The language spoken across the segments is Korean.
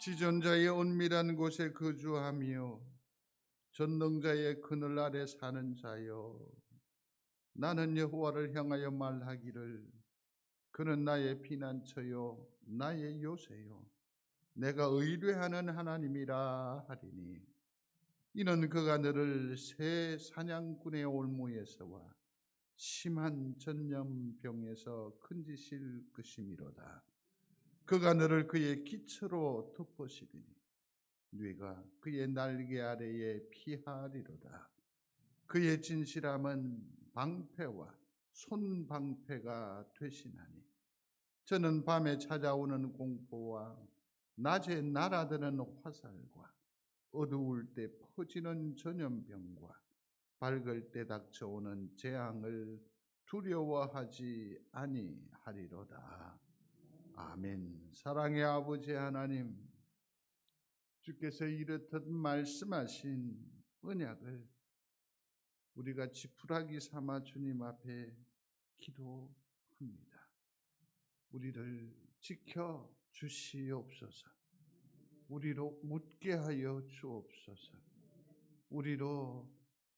지존자의 은밀한 곳에 거주하며 전능자의 그늘 아래 사는 자여, 나는 여호와를 향하여 말하기를 그는 나의 피난처요 나의 요새요 내가 의뢰하는 하나님이라 하리니, 이는 그가 너를 새 사냥꾼의 올무에서와 심한 전염병에서 건지실 것이미로다. 그가 너를 그의 기초로 덮으시리니 네가 그의 날개 아래에 피하리로다. 그의 진실함은 방패와 손방패가 되시나니, 저는 밤에 찾아오는 공포와 낮에 날아드는 화살과 어두울 때 퍼지는 전염병과 밝을 때 닥쳐오는 재앙을 두려워하지 아니하리로다. 아멘. 사랑의 아버지 하나님, 주께서 이렇듯 말씀하신 언약을 우리가 지푸라기 삼아 주님 앞에 기도합니다. 우리를 지켜 주시옵소서. 우리로 묻게 하여 주옵소서. 우리로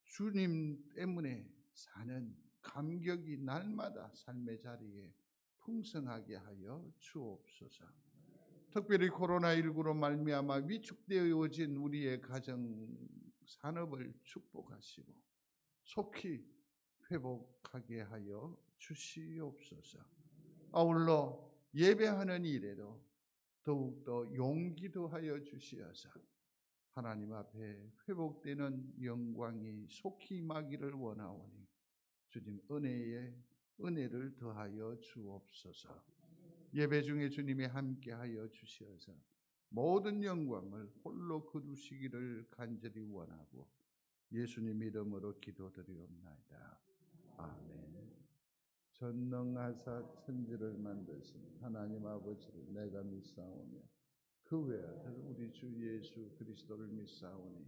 주님 때문에 사는 감격이 날마다 삶의 자리에 풍성하게 하여 주옵소서. 특별히 코로나19로 말미암아 위축되어진 우리의 가정 산업을 축복하시고 속히 회복하게 하여 주시옵소서. 아울러 예배하는 일에도 더욱더 용기도 하여 주시어서 하나님 앞에 회복되는 영광이 속히 임하기를 원하오니 주님 은혜에 은혜를 더하여 주옵소서. 예배 중에 주님이 함께하여 주시어서 모든 영광을 홀로 거두시기를 간절히 원하고 예수님 이름으로 기도드리옵나이다. 아멘. 전능하사 천지를 만드신 하나님 아버지를 내가 믿사오며 그 외아들 우리 주 예수 그리스도를 믿사오니,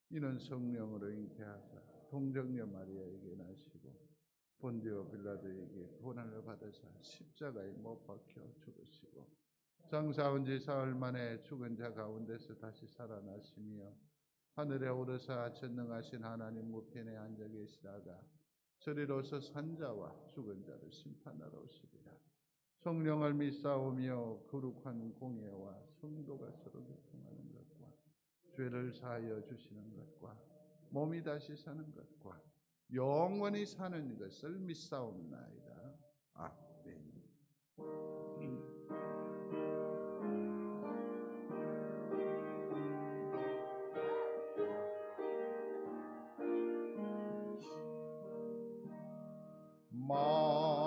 이는 성령으로 잉태하사 동정녀 마리아에게 나시고 본디오 빌라도에게 고난을 받으사 십자가에 못 박혀 죽으시고 장사한 지 사흘 만에 죽은 자 가운데서 다시 살아나시며 하늘에 오르사 전능하신 하나님 우편에 앉아 계시다가 저리로서 산자와 죽은 자를 심판하러 오시리라. 성령을 믿사오며 거룩한 공예와 성도가 서로 교통하는 것과 죄를 사하여 주시는 것과 몸이 다시 사는 것과 영원히 사는 것을 믿사옵나이다. 아멘.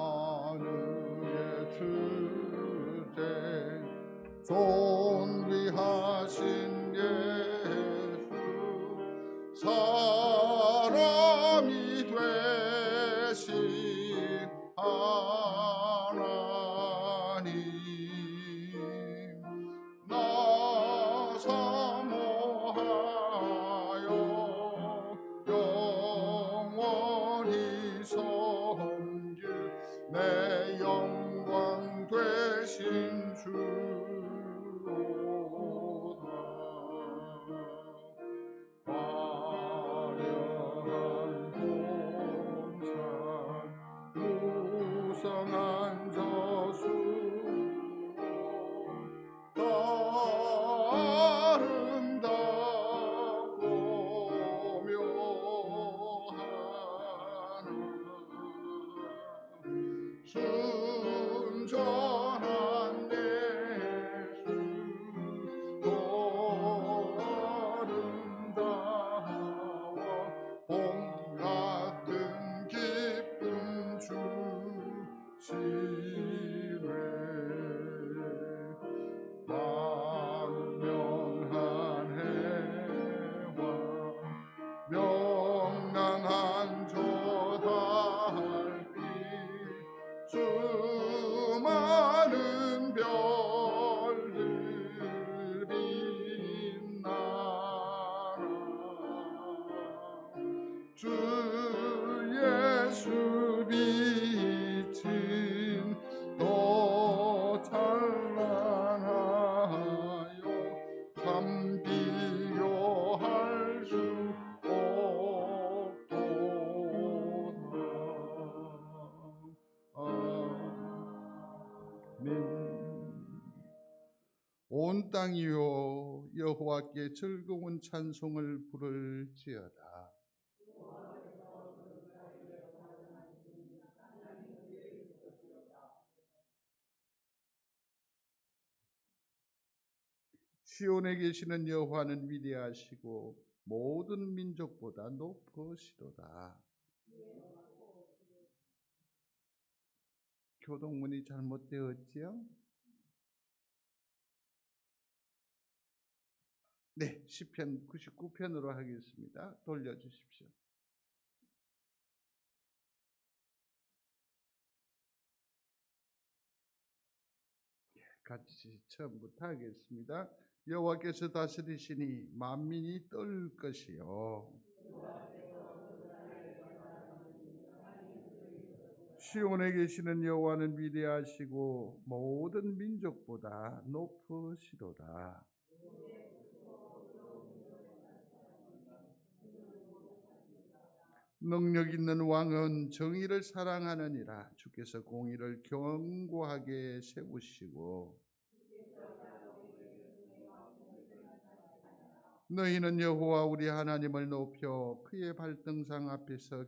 만유의 주제 존귀하신 예수, 사람이 되신 하나님, 나 사모하여 영원히 섬길 내 영광 되신 주로다. 화려한 본산 무성한 저수 아름답고 묘하나 순전한 예수 또 아름다워 봄 같은 기쁨 주시네. 광명한 해와 명랑한 저 달빛 온 땅이요 여호와께 즐거운 찬송을 부를지어다. 시온에 계시는 여호와는 위대하시고 모든 민족보다 높으시도다. 교동문이 잘못되었지요? 네, 시편 99편으로 하겠습니다. 돌려주십시오. 같이 처음부터 하겠습니다. 여호와께서 다스리시니 만민이 떨 것이요 시온에 계시는 여호와는 위대하시고 모든 민족보다 높으시도다. 능력 있는 왕은 정의를 사랑하느니라. 주께서 공의를 견고하게 세우시고 너희는 여호와 우리 하나님을 높여 그의 발등상 앞에서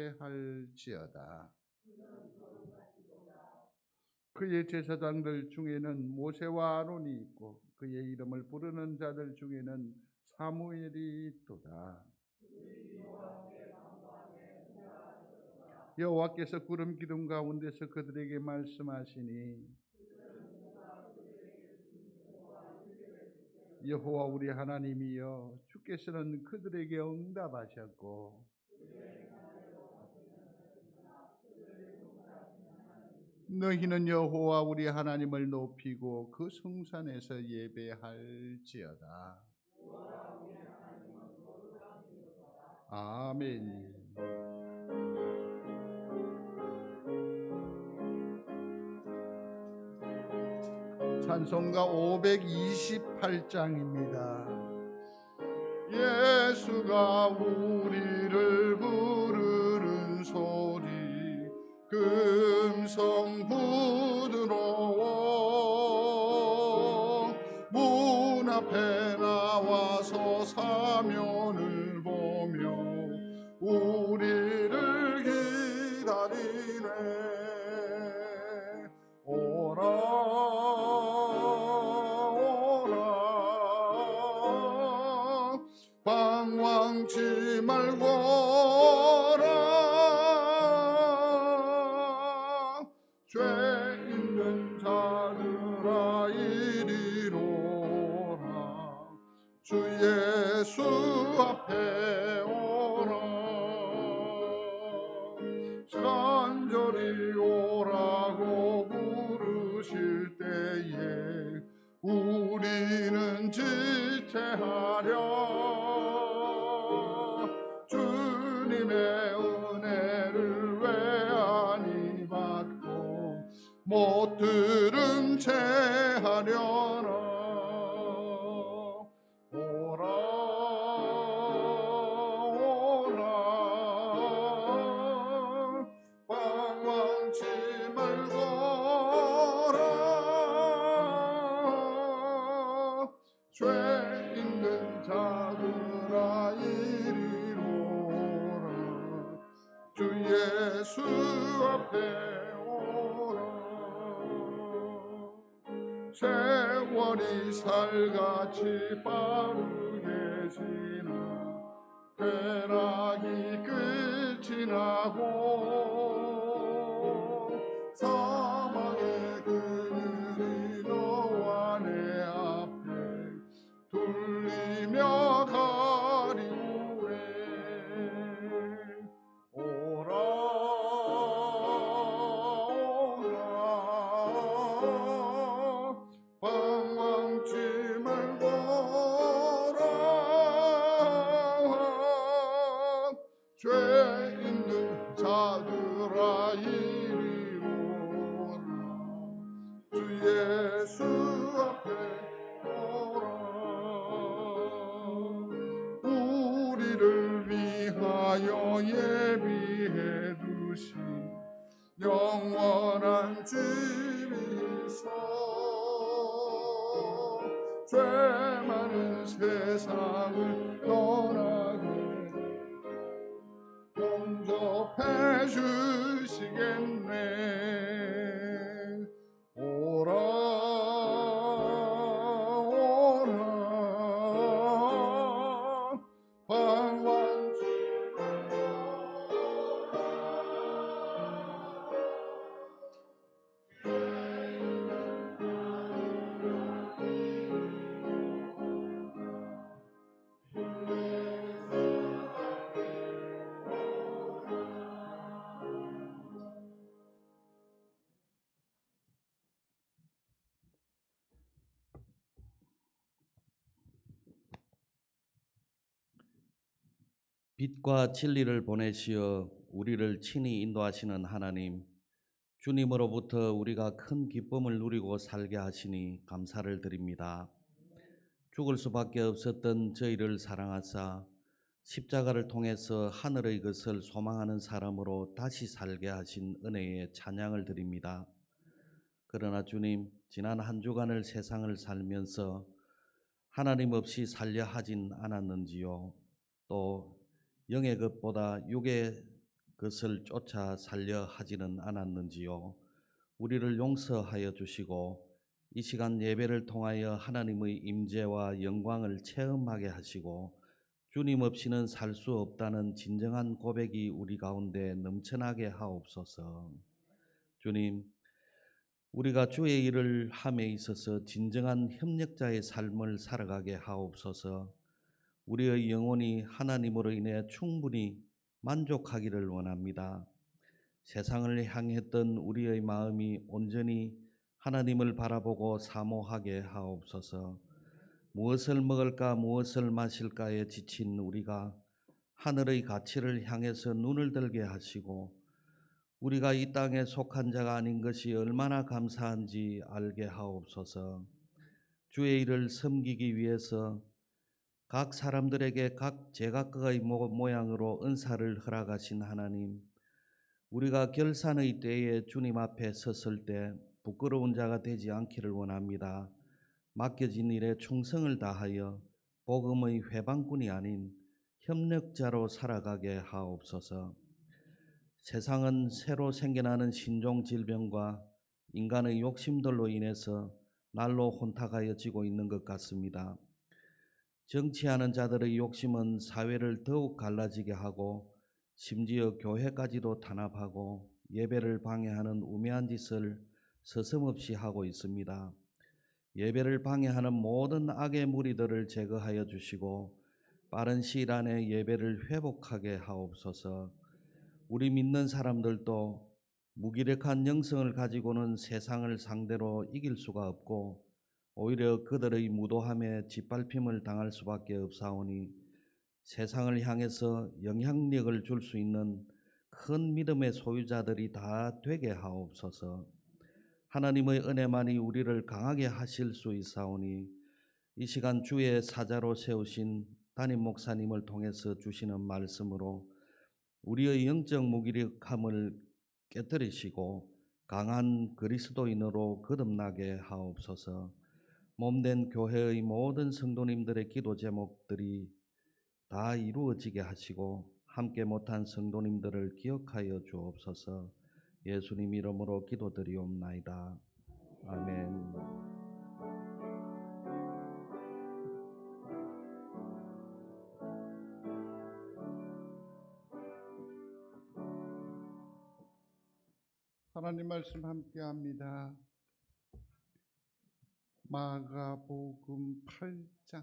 경배할지어다. 그의 제사장들 중에는 모세와 아론이 있고 그의 이름을 부르는 자들 중에는 사무엘이 있도다. 여호와께서 구름 기둥 가운데서 그들에게 말씀하시니 여호와 우리 하나님이여 주께서는 그들에게 응답하셨고 너희는 여호와 우리 하나님을 높이고 그 성산에서 예배할지어다. 아멘. 찬송가 528장입니다. 예수가 우리를 부르는 소리 금성 부드러워 문 앞에 나와서 사면을 보며 우리를 기다리네. 오라 방황치 말거라. 죄 있는 자들아 이리로라. 주 예수 앞에 오라. 간절히 오라고 부르실 때에 우리는 지체하려. 주님의 은혜를 왜 아니 받고 못 들은 채 하려나. 오라 오라 방황치 말거라. 죄 있는 자들아 이리로라. 주 예수 앞에 오라. 세월이 살같이 빠르게 지나 쾌락이 끝이 나고 사망의 그늘이 너와 내 앞에 둘리며 가리우네. 오라 오라 방황치 말거라. 죄 있는 자들아 이리로라. 주 예수 앞에 오라. 우리를 위하여 예비해 두신 영원한 집이 있어. 죄 많은 세상을 떠나게 용접해 주시겠네. 오라 오라 방황 빛과 진리를 보내시어 우리를 친히 인도하시는 하나님, 주님으로부터 우리가 큰 기쁨을 누리고 살게 하시니 감사를 드립니다. 죽을 수밖에 없었던 저희를 사랑하사 십자가를 통해서 하늘의 것을 소망하는 사람으로 다시 살게 하신 은혜에 찬양을 드립니다. 그러나 주님, 지난 한 주간을 세상을 살면서 하나님 없이 살려 하진 않았는지요? 또 영의 것보다 육의 것을 쫓아 살려 하지는 않았는지요? 우리를 용서하여 주시고 이 시간 예배를 통하여 하나님의 임재와 영광을 체험하게 하시고 주님 없이는 살 수 없다는 진정한 고백이 우리 가운데 넘쳐나게 하옵소서. 주님, 우리가 주의 일을 함에 있어서 진정한 협력자의 삶을 살아가게 하옵소서. 우리의 영혼이 하나님으로 인해 충분히 만족하기를 원합니다. 세상을 향했던 우리의 마음이 온전히 하나님을 바라보고 사모하게 하옵소서. 무엇을 먹을까 무엇을 마실까에 지친 우리가 하늘의 가치를 향해서 눈을 들게 하시고 우리가 이 땅에 속한 자가 아닌 것이 얼마나 감사한지 알게 하옵소서. 주의 일을 섬기기 위해서 각 사람들에게 각 제각각의 모양으로 은사를 허락하신 하나님, 우리가 결산의 때에 주님 앞에 섰을 때 부끄러운 자가 되지 않기를 원합니다. 맡겨진 일에 충성을 다하여 복음의 회방꾼이 아닌 협력자로 살아가게 하옵소서. 세상은 새로 생겨나는 신종 질병과 인간의 욕심들로 인해서 날로 혼탁하여지고 있는 것 같습니다. 정치하는 자들의 욕심은 사회를 더욱 갈라지게 하고 심지어 교회까지도 탄압하고 예배를 방해하는 우매한 짓을 서슴없이 하고 있습니다. 예배를 방해하는 모든 악의 무리들을 제거하여 주시고 빠른 시일 안에 예배를 회복하게 하옵소서. 우리 믿는 사람들도 무기력한 영성을 가지고는 세상을 상대로 이길 수가 없고 오히려 그들의 무도함에 짓밟힘을 당할 수밖에 없사오니 세상을 향해서 영향력을 줄 수 있는 큰 믿음의 소유자들이 다 되게 하옵소서. 하나님의 은혜만이 우리를 강하게 하실 수 있사오니 이 시간 주의 사자로 세우신 담임 목사님을 통해서 주시는 말씀으로 우리의 영적 무기력함을 깨뜨리시고 강한 그리스도인으로 거듭나게 하옵소서. 몸된 교회의 모든 성도님들의 기도 제목들이 다 이루어지게 하시고 함께 못한 성도님들을 기억하여 주옵소서. 예수님 이름으로 기도드리옵나이다. 아멘. 하나님 말씀 함께 합니다. 마가복음 8장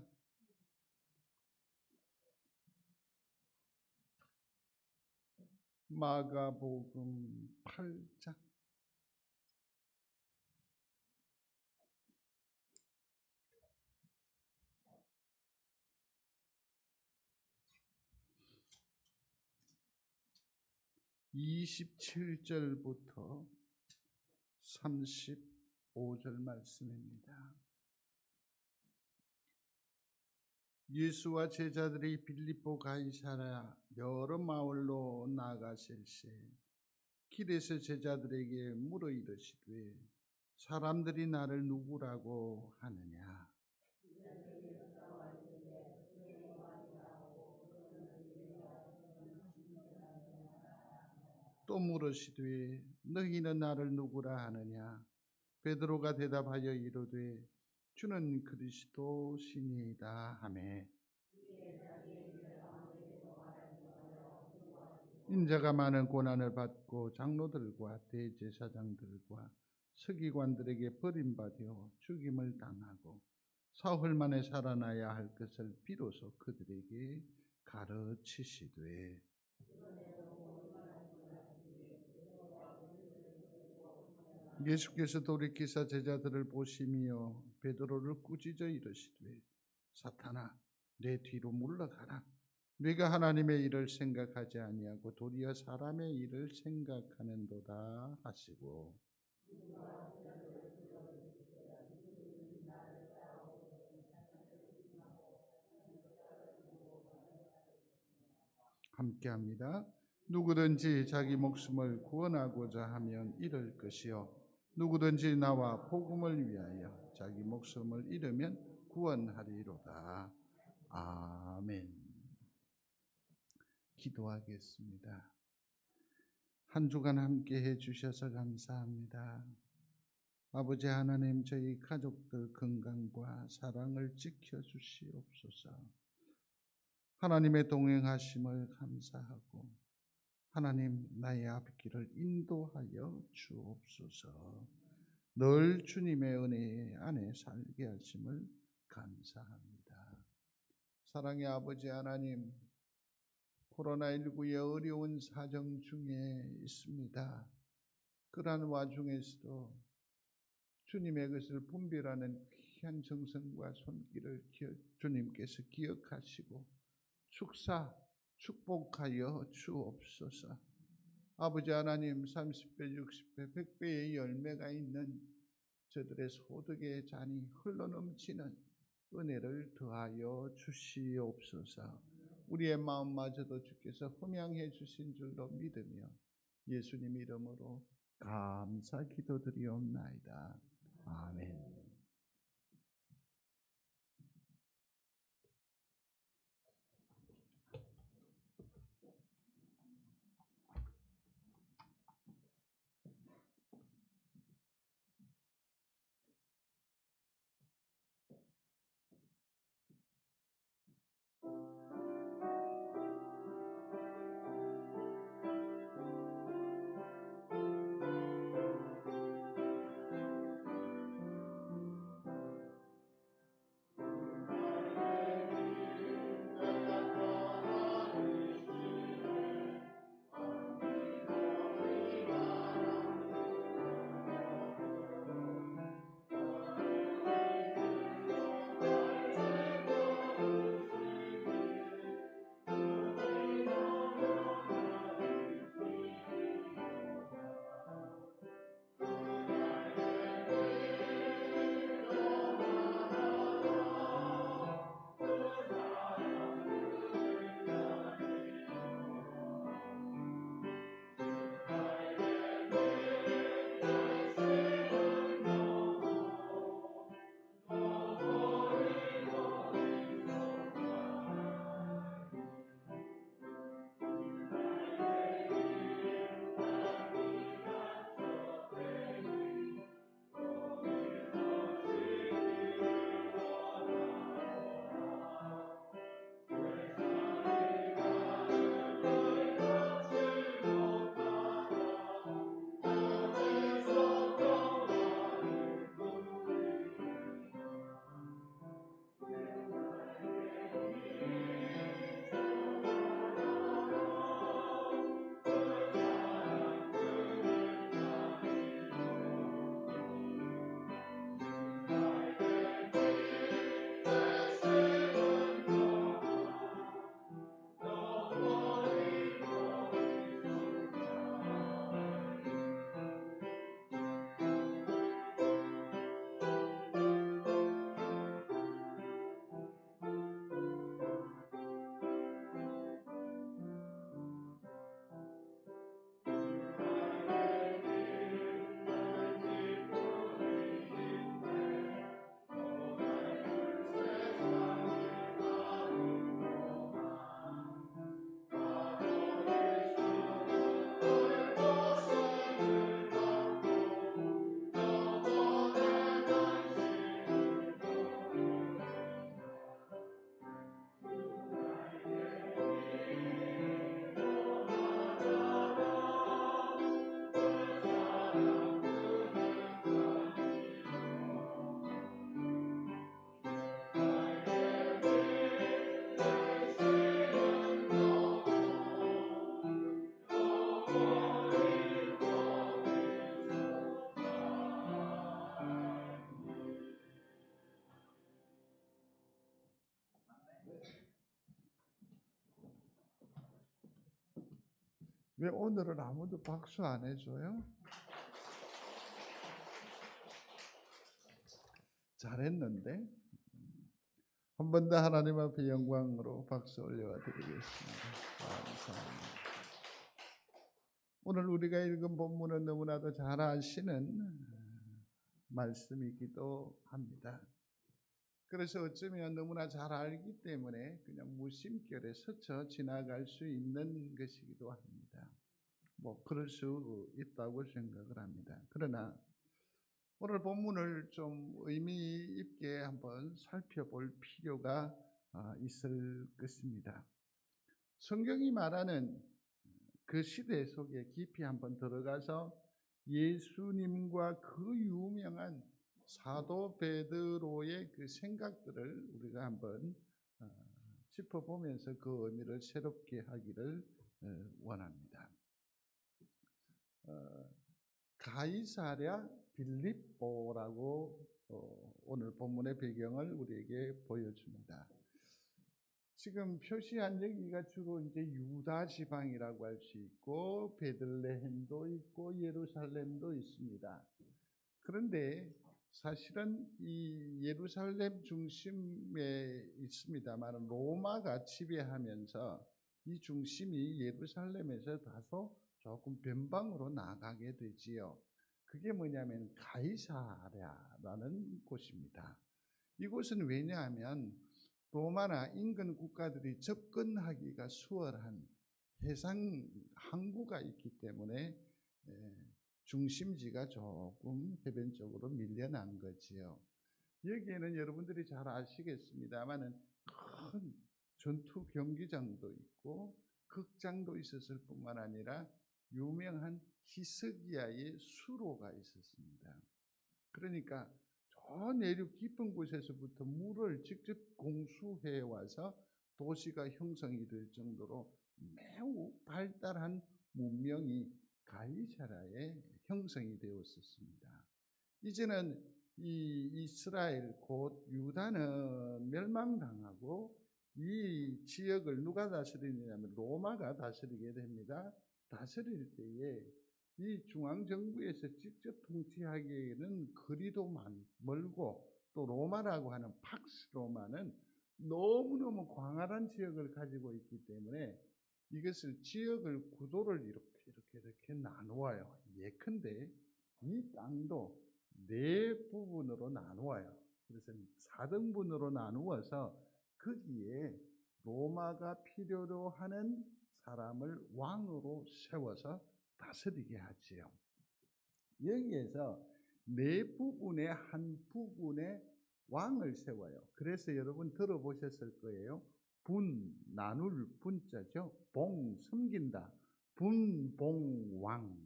마가복음 8장 27절부터 35절 말씀입니다. 예수와 제자들이 빌립보 가이사랴 여러 마을로 나가실세 길에서 제자들에게 물어 이르시되 사람들이 나를 누구라고 하느냐. 또 물으시되 너희는 나를 누구라 하느냐? 베드로가 대답하여 이르되 주는 그리스도시니이다 하매 인자가 많은 고난을 받고 장로들과 대제사장들과 서기관들에게 버림받아 죽임을 당하고 사흘 만에 살아나야 할 것을 비로소 그들에게 가르치시되 예수께서 돌이키사 제자들을 보시며 베드로를 꾸짖어 이르시되 사탄아 내 뒤로 물러가라. 네가 하나님의 일을 생각하지 아니하고 도리어 사람의 일을 생각하는도다 하시고 함께합니다. 누구든지 자기 목숨을 구원하고자 하면 잃을 것이요 누구든지 나와 복음을 위하여 자기 목숨을 잃으면 구원하리로다. 아멘. 기도하겠습니다. 한 주간 함께 해주셔서 감사합니다. 아버지 하나님, 저희 가족들 건강과 사랑을 지켜주시옵소서. 하나님의 동행하심을 감사하고 하나님 나의 앞길을 인도하여 주옵소서. 늘 주님의 은혜 안에 살게 하심을 감사합니다. 사랑의 아버지 하나님, 코로나19의 어려운 사정 중에 있습니다. 그러한 와중에서도 주님의 것을 분별하는 귀한 정성과 손길을 주님께서 기억하시고 축복하여 주옵소서. 아버지 하나님, 30배, 60배, 100배의 열매가 있는 저들의 소득의 잔이 흘러넘치는 은혜를 더하여 주시옵소서. 우리의 마음마저도 주께서 흠양해 주신 줄로 믿으며 예수님 이름으로 감사 기도드리옵나이다. 아멘. 왜 오늘은 아무도 박수 안 해줘요? 잘했는데. 한 번 더 하나님 앞에 영광으로 박수 올려 드리겠습니다. 감사합니다. 오늘 우리가 읽은 본문은 너무나도 잘 아시는 말씀이기도 합니다. 그래서 어쩌면 너무나 잘 알기 때문에 그냥 무심결에 스쳐 지나갈 수 있는 것이기도 합니다. 그럴 수 있다고 생각을 합니다. 그러나 오늘 본문을 좀 의미 있게 한번 살펴볼 필요가 있을 것입니다. 성경이 말하는 그 시대 속에 깊이 한번 들어가서 예수님과 그 유명한 사도 베드로의 그 생각들을 우리가 한번 짚어보면서 그 의미를 새롭게 하기를 원합니다. 가이사랴 빌립보라고 오늘 본문의 배경을 우리에게 보여줍니다. 지금 표시한 여기가 주로 이제 유다 지방이라고 할 수 있고 베들레헴도 있고 예루살렘도 있습니다. 그런데 사실은 이 예루살렘 중심에 있습니다만 로마가 지배하면서 이 중심이 예루살렘에서 다소 조금 변방으로 나가게 되지요. 그게 뭐냐면 가이사랴라는 곳입니다. 이곳은 왜냐하면 로마나 인근 국가들이 접근하기가 수월한 해상 항구가 있기 때문에 중심지가 조금 해변 쪽으로 밀려난 거지요. 여기에는 여러분들이 잘 아시겠습니다만은 큰 전투 경기장도 있고 극장도 있었을 뿐만 아니라 유명한 히스기야의 수로가 있었습니다. 그러니까 저 내륙 깊은 곳에서부터 물을 직접 공수해 와서 도시가 형성이 될 정도로 매우 발달한 문명이 가이사랴에 형성이 되었었습니다. 이제는 이 이스라엘 곧 유다는 멸망당하고 이 지역을 누가 다스리느냐면 로마가 다스리게 됩니다. 다스릴 때에 이 중앙정부에서 직접 통치하기에는 거리도 멀고 또 로마라고 하는 팍스 로마는 너무너무 광활한 지역을 가지고 있기 때문에 이것을 지역을 구도를 이렇게 나누어요. 예컨대 이 땅도 네 부분으로 나누어요. 그래서 4등분으로 나누어서 거기에 로마가 필요로 하는 사람을 왕으로 세워서 다스리게 하지요. 여기에서 네 부분의 한 부분에 왕을 세워요. 그래서 여러분 들어보셨을 거예요. 나눌 분자죠. 섬긴다. 분봉왕.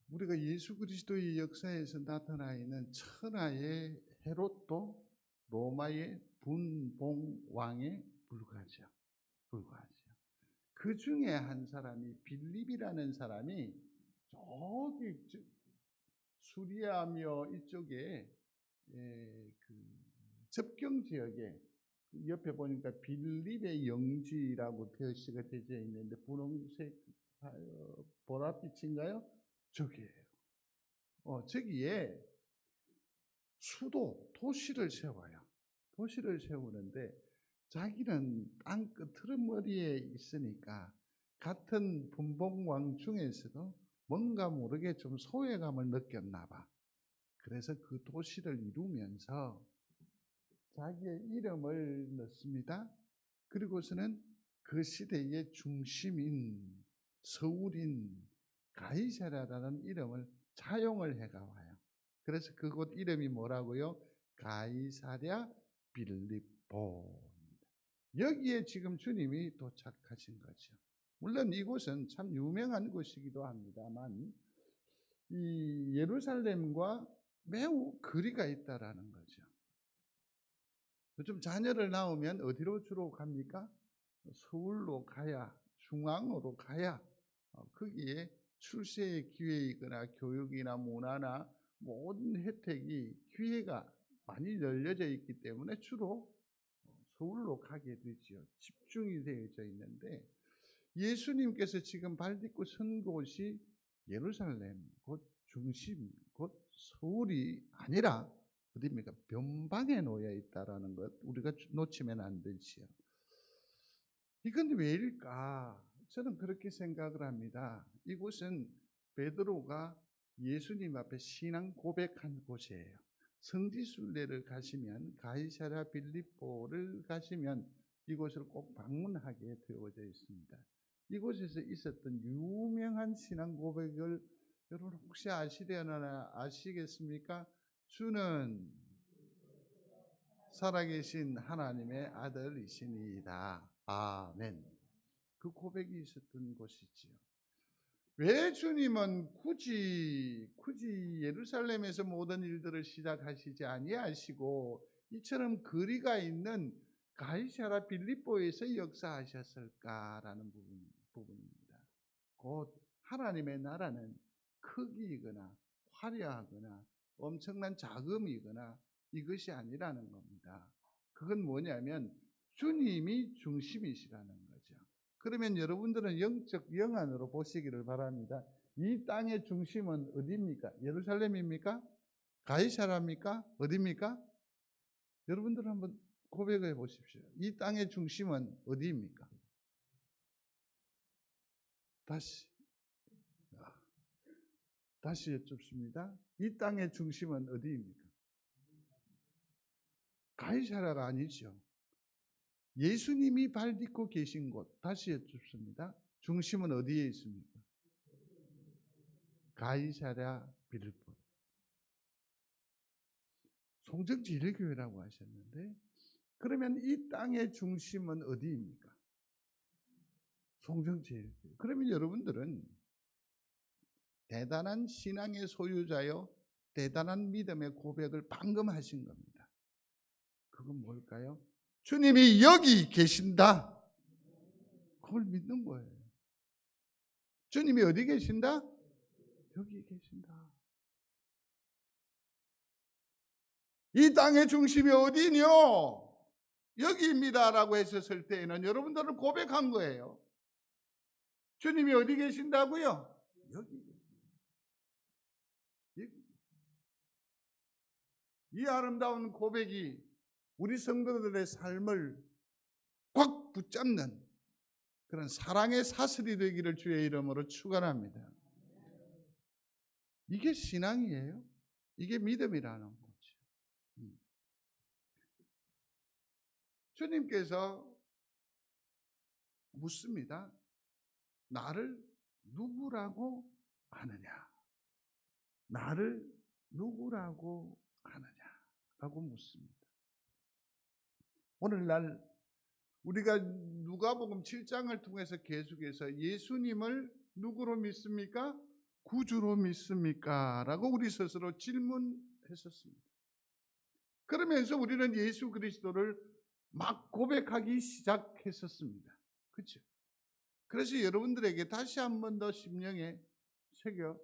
우리가 예수 그리스도의 역사에서 나타나 있는 천하의 헤롯도 로마의 분봉왕에 불과하죠. 그 중에 한 사람이 빌립이라는 사람이 저기 수리아며 이쪽에 그 접경 지역에 옆에 보니까 빌립의 영지라고 표시가 되어 있는데 분홍색 보랏빛인가요? 저기예요. 저기에 도시를 세워요. 도시를 세우는데 자기는 땅 끝머리에 있으니까 같은 분봉왕 중에서도 뭔가 모르게 좀 소외감을 느꼈나 봐. 그래서 그 도시를 이루면서 자기의 이름을 넣습니다. 그리고서는 그 시대의 중심인 서울인 가이사랴라는 이름을 차용을 해가 와요. 그래서 그곳 이름이 뭐라고요? 가이사랴 빌립보. 여기에 지금 주님이 도착하신 거죠. 물론 이곳은 참 유명한 곳이기도 합니다만 이 예루살렘과 매우 거리가 있다라는 거죠. 요즘 자녀를 낳으면 어디로 주로 갑니까? 서울로 가야, 중앙으로 가야 거기에 출세의 기회이거나 교육이나 문화나 모든 혜택이 기회가 많이 열려져 있기 때문에 주로 서울로 가게 되죠. 집중이 되어져 있는데 예수님께서 지금 발딛고 선 곳이 예루살렘, 곧 중심, 곧 서울이 아니라 어디입니까? 변방에 놓여 있다라는 것 우리가 놓치면 안 되지요. 이건 왜일까? 저는 그렇게 생각을 합니다. 이곳은 베드로가 예수님 앞에 신앙 고백한 곳이에요. 성지순례를 가시면 가이사랴 빌립보를 가시면 이곳을 꼭 방문하게 되어져 있습니다. 이곳에서 있었던 유명한 신앙 고백을 여러분 혹시 아시려나 아시겠습니까? 주는 살아계신 하나님의 아들이시니이다. 아멘. 그 고백이 있었던 곳이지요. 왜 주님은 굳이 예루살렘에서 모든 일들을 시작하시지 아니하시고 이처럼 거리가 있는 가이사랴 빌립보에서 역사하셨을까라는 부분입니다. 곧 하나님의 나라는 크기이거나 화려하거나 엄청난 자금이거나 이것이 아니라는 겁니다. 그건 뭐냐면 주님이 중심이시라는 거죠. 그러면 여러분들은 영적 영안으로 보시기를 바랍니다. 이 땅의 중심은 어디입니까? 예루살렘입니까? 가이사랴입니까? 어디입니까? 여러분들 한번 고백해 보십시오. 이 땅의 중심은 어디입니까? 다시 여쭙습니다. 이 땅의 중심은 어디입니까? 가이사랴가 아니죠. 예수님이 발딛고 계신 곳, 다시 여쭙습니다. 중심은 어디에 있습니까? 가이사랴 빌립보. 송정제일교회라고 하셨는데, 그러면 이 땅의 중심은 어디입니까? 송정제일교회. 그러면 여러분들은 대단한 신앙의 소유자요, 대단한 믿음의 고백을 방금 하신 겁니다. 그건 뭘까요? 주님이 여기 계신다. 그걸 믿는 거예요. 주님이 어디 계신다? 여기 계신다. 이 땅의 중심이 어디뇨? 여기입니다라고 했었을 때에는 여러분들은 고백한 거예요. 주님이 어디 계신다고요? 여기. 이 아름다운 고백이 우리 성도들의 삶을 꽉 붙잡는 그런 사랑의 사슬이 되기를 주의 이름으로 축원합니다. 이게 신앙이에요. 이게 믿음이라는 거죠. 주님께서 묻습니다. 나를 누구라고 아느냐? 나를 누구라고 아느냐? 라고 묻습니다. 오늘날 우리가 누가복음 7장을 통해서 계속해서 예수님을 누구로 믿습니까? 구주로 믿습니까? 라고 우리 스스로 질문했었습니다. 그러면서 우리는 예수 그리스도를 막 고백하기 시작했었습니다. 그렇죠? 그래서 여러분들에게 다시 한 번 더 심령에 새겨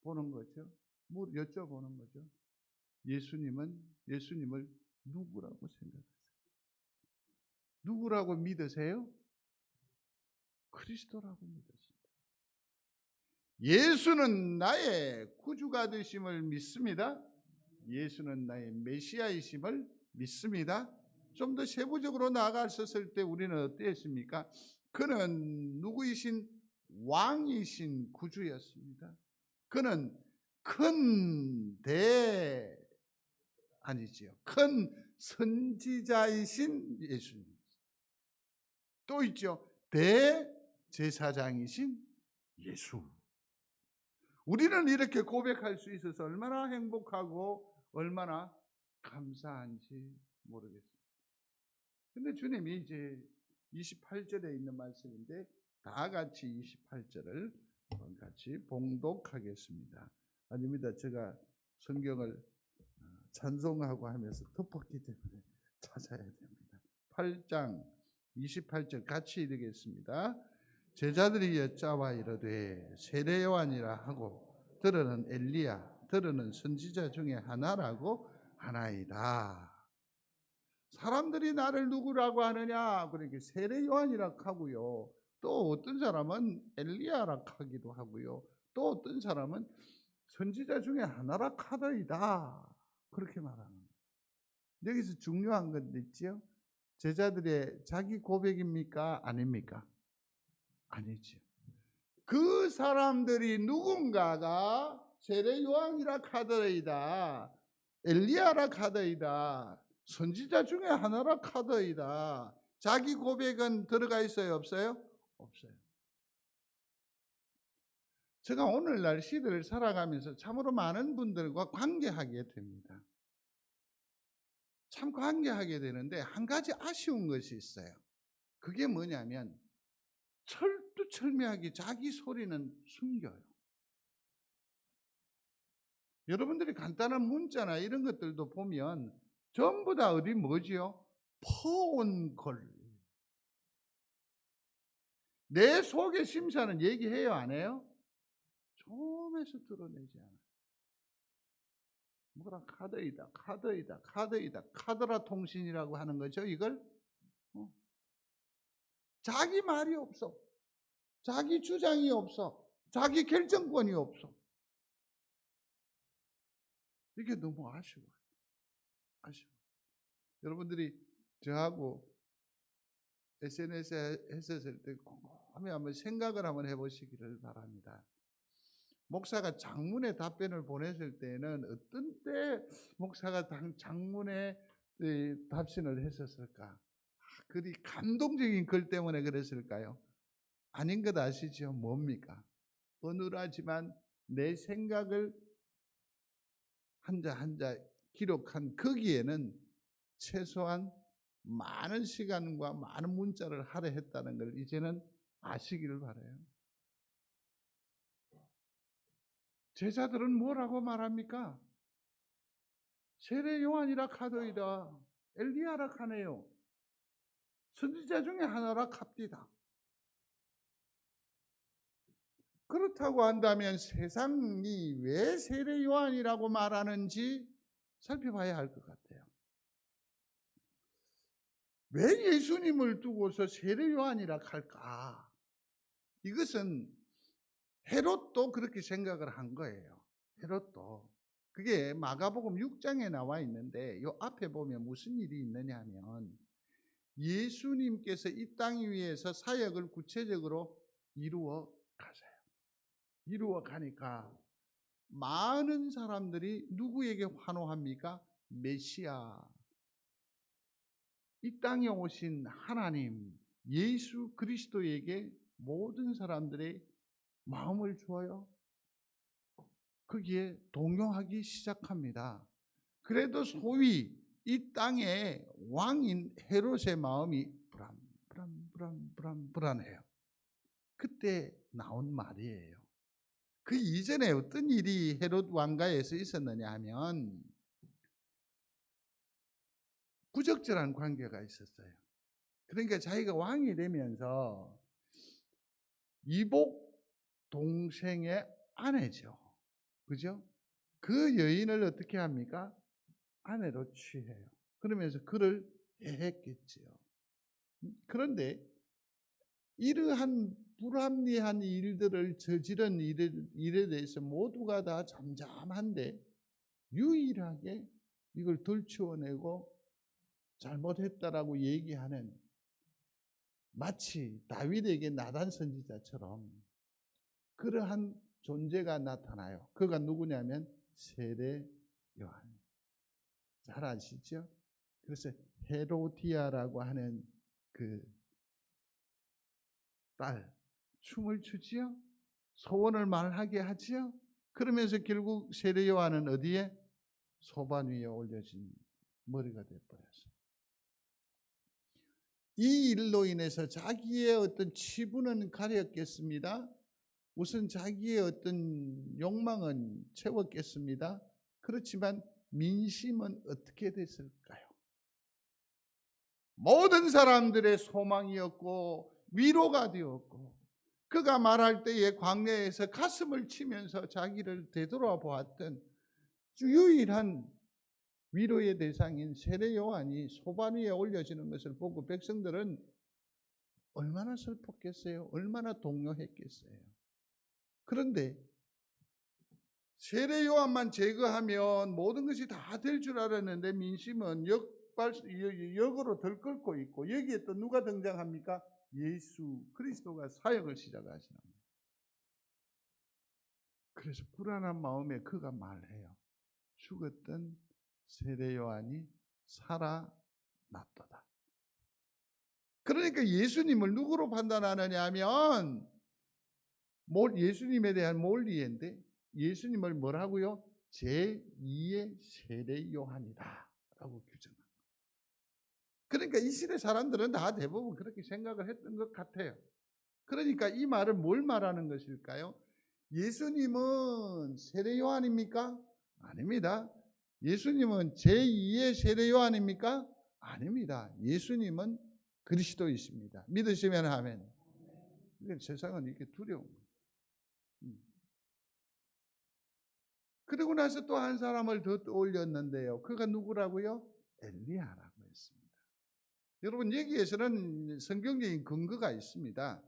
보는 거죠. 여쭤보는 거죠. 예수님을 누구라고 생각하세요? 누구라고 믿으세요? 그리스도라고 믿으십니다. 예수는 나의 구주가 되심을 믿습니다. 예수는 나의 메시아이심을 믿습니다. 좀 더 세부적으로 나아갔을 때 우리는 어땠습니까? 그는 누구이신 왕이신 구주였습니다. 그는 큰 선지자이신 예수님. 또 있죠. 대제사장이신 예수. 우리는 이렇게 고백할 수 있어서 얼마나 행복하고 얼마나 감사한지 모르겠습니다. 근데 주님이 이제 28절에 있는 말씀인데 다 같이 28절을 같이 봉독하겠습니다. 아닙니다. 제가 성경을 찬송하고 하면서 덮었기 때문에 찾아야 됩니다. 8장 28절 같이 읽겠습니다. 제자들이 여짜와 이르되 세례 요한이라 하고 들으는 엘리야 들으는 선지자 중에 하나라고 하나이다. 사람들이 나를 누구라고 하느냐? 그러니까 세례 요한이라고 하고요. 또 어떤 사람은 엘리야라 하기도 하고요. 또 어떤 사람은 선지자 중에 하나라 카더이다. 그렇게 말하는 거예요. 여기서 중요한 건 있지요. 제자들의 자기 고백입니까? 아닙니까? 아니죠. 그 사람들이 누군가가 세례 요한이라 카더이다. 엘리야라 카더이다. 선지자 중에 하나라 카더이다. 자기 고백은 들어가 있어요? 없어요? 없어요. 제가 오늘날 시대를 살아가면서 참으로 많은 분들과 관계하게 됩니다. 참 관계하게 되는데 한 가지 아쉬운 것이 있어요. 그게 뭐냐면 철두철미하게 자기 소리는 숨겨요. 여러분들이 간단한 문자나 이런 것들도 보면 전부 다 어디 뭐지요? 퍼온 걸. 내 속의 심사는 얘기해요, 안 해요? 처음에서 드러내지 않아요. 뭐라 카드이다, 카드이다, 카드이다, 카드라 통신이라고 하는 거죠, 이걸. 자기 말이 없어. 자기 주장이 없어. 자기 결정권이 없어. 이게 너무 아쉬워요. 아쉬워. 여러분들이 저하고 SNS에 했었을 때 곰곰이 한번 생각을 한번 해보시기를 바랍니다. 목사가 장문의 답변을 보냈을 때는 어떤 때 목사가 장문의 답신을 했었을까? 그리 감동적인 글 때문에 그랬을까요? 아닌 것 아시죠? 뭡니까? 어눌하지만 내 생각을 한자 한자 기록한 거기에는 최소한 많은 시간과 많은 문자를 할애했다는 걸 이제는 아시기를 바라요. 제자들은 뭐라고 말합니까? 세례 요한이라 카더이다. 엘리야라 카네요. 선지자 중에 하나라 캅디다. 그렇다고 한다면 세상이 왜 세례 요한이라고 말하는지 살펴봐야 할 것 같아요. 왜 예수님을 두고서 세례 요한이라 할까? 이것은 헤롯도 그렇게 생각을 한 거예요. 헤롯도. 그게 마가복음 6장에 나와 있는데 이 앞에 보면 무슨 일이 있느냐 하면 예수님께서 이 땅 위에서 사역을 구체적으로 이루어 가세요. 이루어 가니까 많은 사람들이 누구에게 환호합니까? 메시아, 이 땅에 오신 하나님 예수 그리스도에게 모든 사람들의 마음을 주어요. 거기에 동요하기 시작합니다. 그래도 소위 이 땅의 왕인 헤롯의 마음이 불안해요. 그때 나온 말이에요. 그 이전에 어떤 일이 헤롯 왕가에서 있었느냐 하면 부적절한 관계가 있었어요. 그러니까 자기가 왕이 되면서 이복 동생의 아내죠. 그죠? 그 여인을 어떻게 합니까? 아내로 취해요. 그러면서 그를 해했겠지요. 그런데 이러한 불합리한 일들을 저지른 일에 대해서 모두가 다 잠잠한데 유일하게 이걸 들추어내고 잘못했다라고 얘기하는 마치 다윗에게 나단 선지자처럼 그러한 존재가 나타나요. 그가 누구냐면 세례 요한. 잘 아시죠? 그래서 헤로디아라고 하는 그 딸 춤을 추지요. 소원을 말하게 하지요. 그러면서 결국 세례 요한은 어디에? 소반 위에 올려진 머리가 되어버렸어요. 이 일로 인해서 자기의 어떤 치부는 가렸겠습니다. 우선 자기의 어떤 욕망은 채웠겠습니다. 그렇지만 민심은 어떻게 됐을까요? 모든 사람들의 소망이었고 위로가 되었고 그가 말할 때에 광야에서 가슴을 치면서 자기를 되돌아보았던 유일한 위로의 대상인 세례 요한이 소반 위에 올려지는 것을 보고 백성들은 얼마나 슬펐겠어요? 얼마나 동요했겠어요? 그런데 세례 요한만 제거하면 모든 것이 다 될 줄 알았는데 민심은 역으로 들끓고 있고, 여기에 또 누가 등장합니까? 예수 그리스도가 사역을 시작하시는 거예요. 그래서 불안한 마음에 그가 말해요. 죽었던 세례 요한이 살아났도다. 그러니까 예수님을 누구로 판단하느냐 하면 예수님에 대한 몰리인데, 예수님을 뭐라고요? 제2의 세례 요한이다 라고 규정합니다. 그러니까 이 시대 사람들은 다 대부분 그렇게 생각을 했던 것 같아요. 그러니까 이 말은 뭘 말하는 것일까요? 예수님은 세례 요한입니까? 아닙니다. 예수님은 제2의 세례 요한입니까? 아닙니다. 예수님은 그리스도이십니다. 믿으시면 아멘. 세상은 이렇게 두려운 거예요. 그리고 나서 또 한 사람을 더 떠올렸는데요. 그가 누구라고요? 엘리야라고 했습니다. 여러분, 여기에서는 성경적인 근거가 있습니다.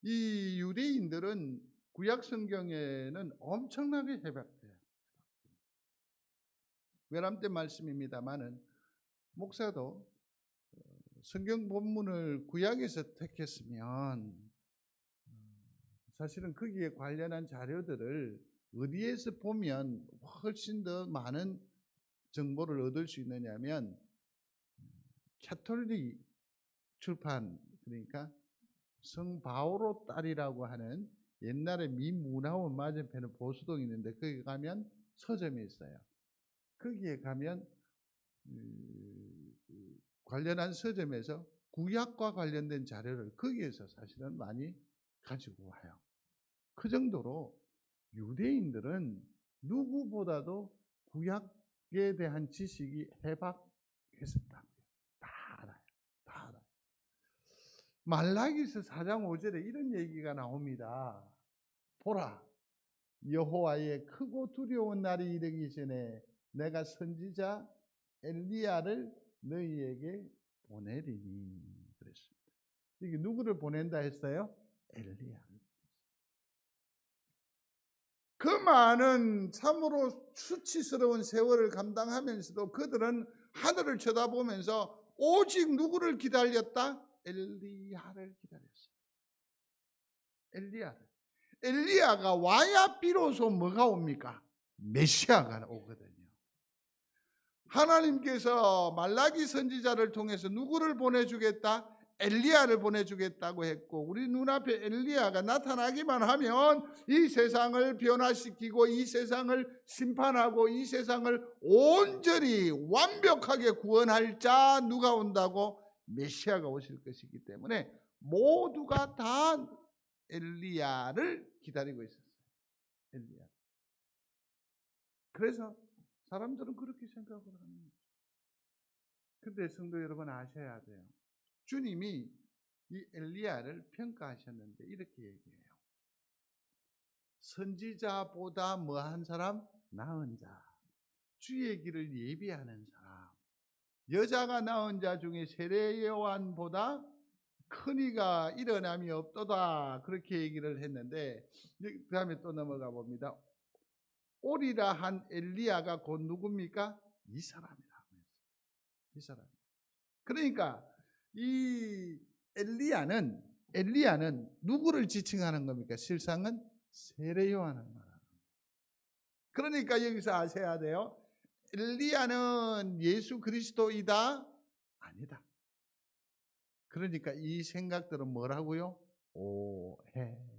이 유대인들은 구약 성경에는 엄청나게 해박돼요. 외람 때 말씀입니다만은 목사도 성경 본문을 구약에서 택했으면 사실은 거기에 관련한 자료들을 어디에서 보면 훨씬 더 많은 정보를 얻을 수 있느냐면 캐톨릭 출판, 그러니까 성 바오로 딸이라고 하는 옛날에 미 문화원 맞은편에 보수동이 있는데 거기 가면 서점이 있어요. 거기에 가면 관련한 서점에서 구약과 관련된 자료를 거기에서 사실은 많이 가지고 와요. 그 정도로 유대인들은 누구보다도 구약에 대한 지식이 해박했었다고요. 다 알아요. 다 알아요. 말라기서 4장 5절에 이런 얘기가 나옵니다. 보라, 여호와의 크고 두려운 날이 이르기 전에 내가 선지자 엘리야를 너희에게 보내리니 그랬습니다. 이게 누구를 보낸다 했어요? 엘리야. 그 많은 참으로 수치스러운 세월을 감당하면서도 그들은 하늘을 쳐다보면서 오직 누구를 기다렸다? 엘리야를 기다렸어요. 엘리야를. 엘리야가 와야 비로소 뭐가 옵니까? 메시아가 오거든요. 하나님께서 말라기 선지자를 통해서 누구를 보내주겠다? 엘리야를 보내주겠다고 했고, 우리 눈앞에 엘리야가 나타나기만 하면 이 세상을 변화시키고 이 세상을 심판하고 이 세상을 온전히 완벽하게 구원할 자 누가 온다고? 메시아가 오실 것이기 때문에 모두가 다 엘리야를 기다리고 있었어요. 엘리야. 그래서 사람들은 그렇게 생각을 하는 거죠. 그런데 성도 여러분 아셔야 돼요. 주님이 이 엘리야를 평가하셨는데 이렇게 얘기해요. 선지자보다 뭐한 사람? 나은 자. 주의 길을 예비하는 사람. 여자가 낳은 자 중에 세례 요한보다 큰 이가 일어남이 없도다. 그렇게 얘기를 했는데 그 다음에 또 넘어가 봅니다. 오리라 한 엘리야가 곧 누굽니까? 이 사람이라고 했어요. 이 사람. 그러니까 이 엘리야는 누구를 지칭하는 겁니까? 실상은 세례 요한을 말하는 거예요. 그러니까 여기서 아셔야 돼요. 엘리야는 예수 그리스도이다? 아니다. 그러니까 이 생각들은 뭐라고요? 오해였습니다.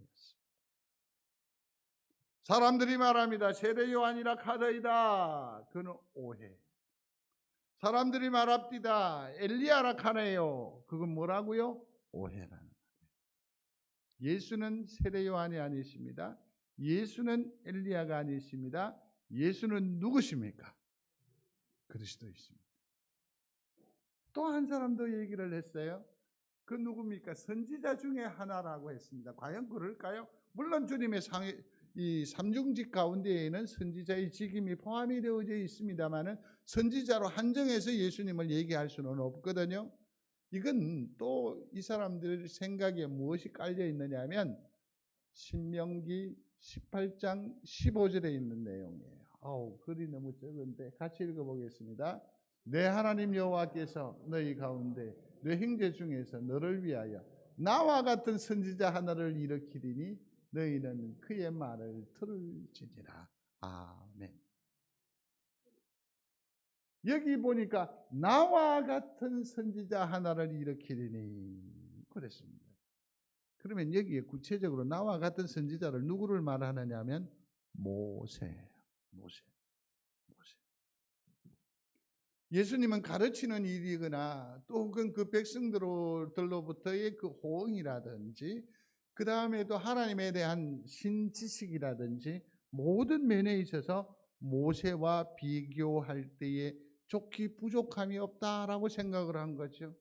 사람들이 말합니다. 세례 요한이라 카더이다. 그는 오해. 사람들이 말합니다. 엘리야라 카네요. 그건 뭐라고요? 오해라는 거예요. 예수는 세례 요한이 아니십니다. 예수는 엘리야가 아니십니다. 예수는 누구십니까? 그리스도이십니다. 또 한 사람 더 얘기를 했어요. 그 누굽니까? 선지자 중에 하나라고 했습니다. 과연 그럴까요? 물론 주님의 이 삼중직 가운데에는 선지자의 직임이 포함이 되어져 있습니다만은 선지자로 한정해서 예수님을 얘기할 수는 없거든요. 이건 또 이 사람들 생각에 무엇이 깔려 있느냐 하면 신명기 18장 15절에 있는 내용이에요. 글이 너무 적은데 같이 읽어보겠습니다. 내 하나님 여호와께서 너희 가운데 내 형제 중에서 너를 위하여 나와 같은 선지자 하나를 일으키리니 너희는 그의 말을 들을지니라. 아멘. 여기 보니까 나와 같은 선지자 하나를 일으키리니 그랬습니다. 그러면 여기에 구체적으로 나와 같은 선지자를 누구를 말하느냐 하면 모세. 예수님은 가르치는 일이거나 또 혹은 그 백성들로부터의 그 호응이라든지 그 다음에도 하나님에 대한 신지식이라든지 모든 면에 있어서 모세와 비교할 때에 좋기 부족함이 없다라고 생각을 한 거죠.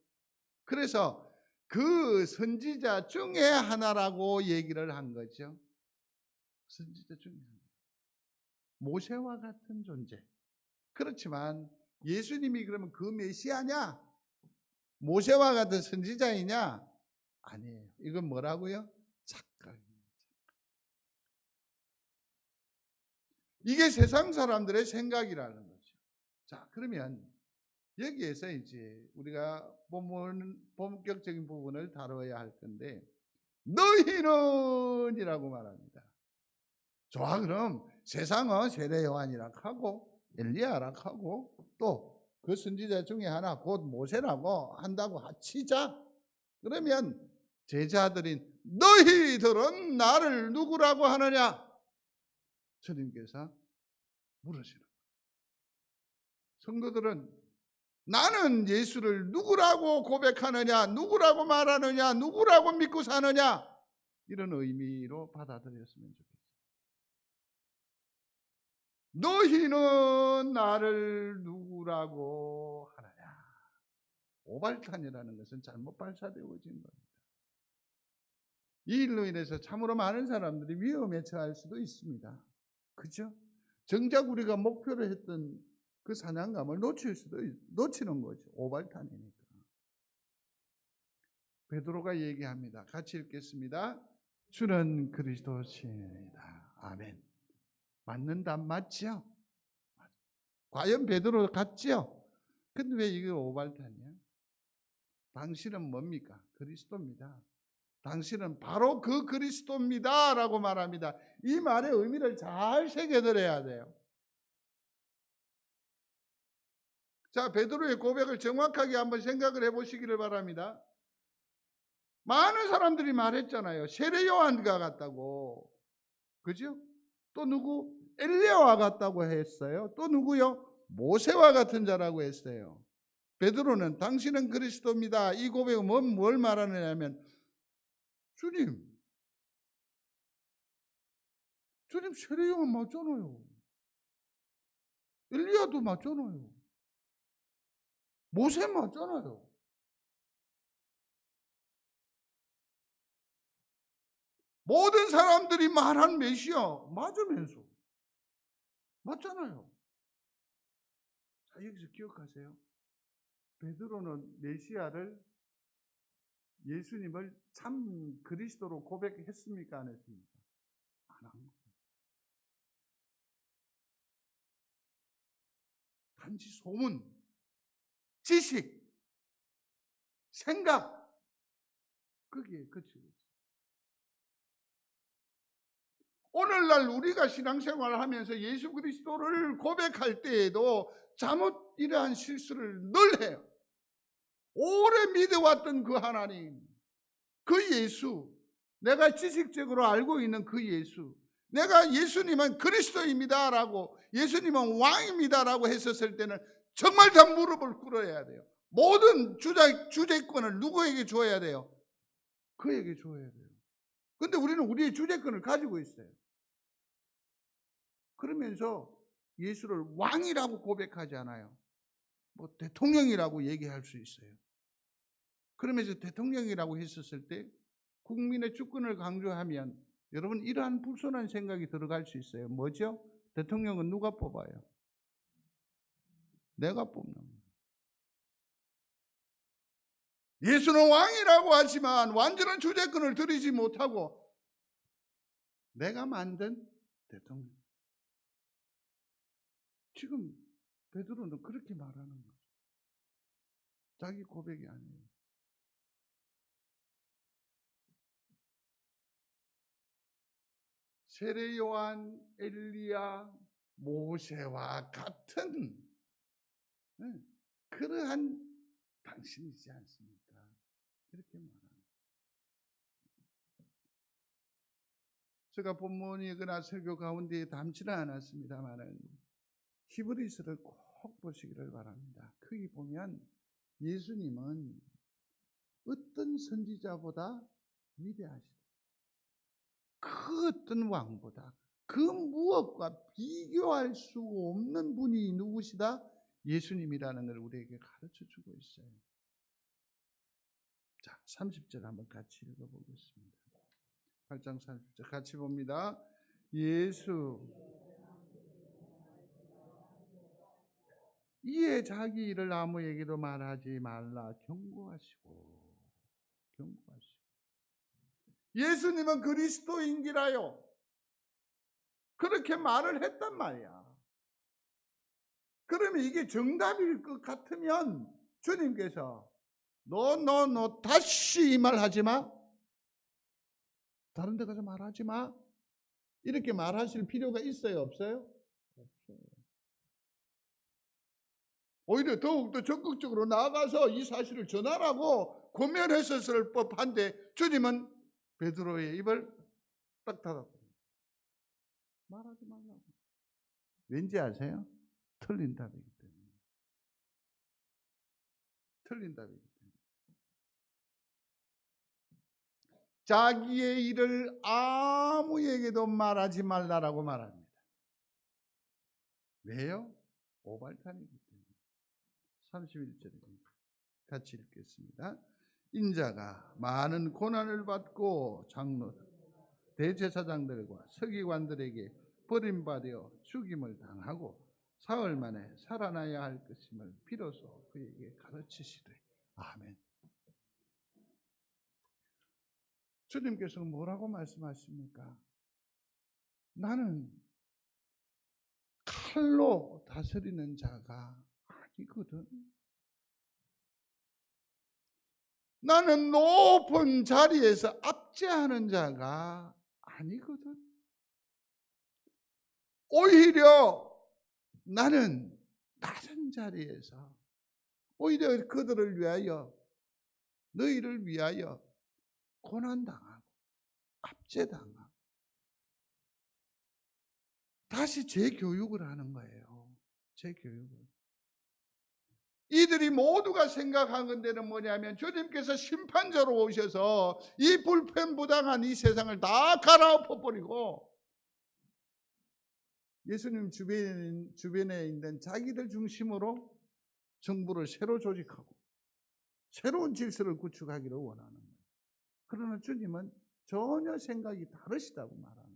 그래서 그 선지자 중에 하나라고 얘기를 한 거죠. 선지자 중에 하나. 모세와 같은 존재. 그렇지만 예수님이 그러면 그 메시아냐? 모세와 같은 선지자이냐? 아니에요. 이건 뭐라고요? 착각입니다. 이게 세상 사람들의 생각이라는 거죠. 자, 그러면 여기에서 이제 우리가 본격적인 부분을 다뤄야 할 건데 너희는 이라고 말합니다. 좋아, 그럼 세상은 세례 요한이라고 하고 엘리야라고 하고 또 그 선지자 중에 하나 곧 모세라고 한다고 치자. 그러면 제자들인 너희들은 나를 누구라고 하느냐? 주님께서 물으시는 거예요. 성도들은 나는 예수를 누구라고 고백하느냐, 누구라고 말하느냐, 누구라고 믿고 사느냐, 이런 의미로 받아들였으면 좋겠어요. 너희는 나를 누구라고 하느냐. 오발탄이라는 것은 잘못 발사되어진 겁니다. 이 일로 인해서 참으로 많은 사람들이 위험에 처할 수도 있습니다. 그죠? 정작 우리가 목표로 했던 그 사냥감을 놓치는 거죠. 오발탄이니까. 베드로가 얘기합니다. 같이 읽겠습니다. 주는 그리스도시니이다. 아멘. 맞는다, 맞죠? 과연 베드로 같죠? 근데 왜 이게 오발탄이야? 당신은 뭡니까? 그리스도입니다. 당신은 바로 그 그리스도입니다 라고 말합니다. 이 말의 의미를 잘 새겨들어야 돼요. 자, 베드로의 고백을 정확하게 한번 생각을 해보시기를 바랍니다. 많은 사람들이 말했잖아요. 세례 요한과 같다고. 그죠? 또 누구? 엘리야와 같다고 했어요. 또 누구요? 모세와 같은 자라고 했어요. 베드로는 당신은 그리스도입니다. 이 고백은 뭘 말하느냐면 주님 세례 요한 맞잖아요. 엘리야도 맞잖아요. 모세 맞잖아요. 모든 사람들이 말한 메시아 맞으면서 맞잖아요. 자, 여기서 기억하세요. 베드로는 메시아를 예수님을 참 그리스도로 고백했습니까? 안 했습니까? 안 한 거예요. 단지 소문, 지식, 생각 거기에 그치고 있어요. 오늘날 우리가 신앙생활을 하면서 예수 그리스도를 고백할 때에도 잘못 이러한 실수를 늘 해요. 오래 믿어왔던 그 하나님, 그 예수, 내가 지식적으로 알고 있는 그 예수, 내가 예수님은 그리스도입니다라고, 예수님은 왕입니다라고 했었을 때는 정말 다 무릎을 꿇어야 돼요. 모든 주재권을 누구에게 줘야 돼요? 그에게 줘야 돼요. 근데 우리는 우리의 주재권을 가지고 있어요. 그러면서 예수를 왕이라고 고백하지 않아요. 뭐 대통령이라고 얘기할 수 있어요. 그러면서 대통령이라고 했었을 때 국민의 주권을 강조하면 여러분 이러한 불손한 생각이 들어갈 수 있어요. 뭐죠? 대통령은 누가 뽑아요? 내가 뽑는 거예요. 예수는 왕이라고 하지만 완전한 주재권을 드리지 못하고 내가 만든 대통령. 지금 베드로는 그렇게 말하는 거죠. 자기 고백이 아니에요. 세례 요한, 엘리야, 모세와 같은 그러한 당신이지 않습니까? 이렇게 말합니다. 제가 본문이거나 설교 가운데 담지는 않았습니다만은 히브리서를 꼭 보시기를 바랍니다. 거기 보면 예수님은 어떤 선지자보다 위대하시다. 그 어떤 왕보다 그 무엇과 비교할 수 없는 분이 누구시다? 예수님이라는 걸 우리에게 가르쳐 주고 있어요. 자, 30절 한번 같이 읽어보겠습니다. 8장 30절 같이 봅니다. 예수 이에 자기 일을 아무에게도 말하지 말라 경고하시고 예수님은 그리스도인기라요. 그렇게 말을 했단 말이야. 그러면 이게 정답일 것 같으면 주님께서 너 다시 이 말 하지 마. 다른 데 가서 말하지 마. 이렇게 말하실 필요가 있어요, 없어요? 없어요. 오히려 더욱더 적극적으로 나아가서 이 사실을 전하라고 권면했었을 법한데 주님은 베드로의 입을 딱 닫았고 말하지 말라고. 왠지 아세요? 틀린 답이기 때문에. 틀린 답이기 때문에. 자기의 일을 아무에게도 말하지 말라라고 말합니다. 왜요? 오발탄이기 때문에. 31절입니다. 같이 읽겠습니다. 인자가 많은 고난을 받고 장로, 대제사장들과 서기관들에게 버림받아 죽임을 당하고 사흘 만에 살아나야 할 것임을 비로소 그에게 가르치시되. 아멘. 주님께서 뭐라고 말씀하십니까? 나는 칼로 다스리는 자가 아니거든. 나는 높은 자리에서 압제하는 자가 아니거든. 오히려 나는 낮은 자리에서 오히려 그들을 위하여 너희를 위하여 고난당하고 압제당하고 다시 재교육을 하는 거예요. 재교육을. 이들이 모두가 생각한 데는 뭐냐면 주님께서 심판자로 오셔서 이 불편부당한 이 세상을 다 갈아엎어버리고 예수님 주변에 있는 자기들 중심으로 정부를 새로 조직하고 새로운 질서를 구축하기를 원하는 거예요. 그러나 주님은 전혀 생각이 다르시다고 말하는 거예요.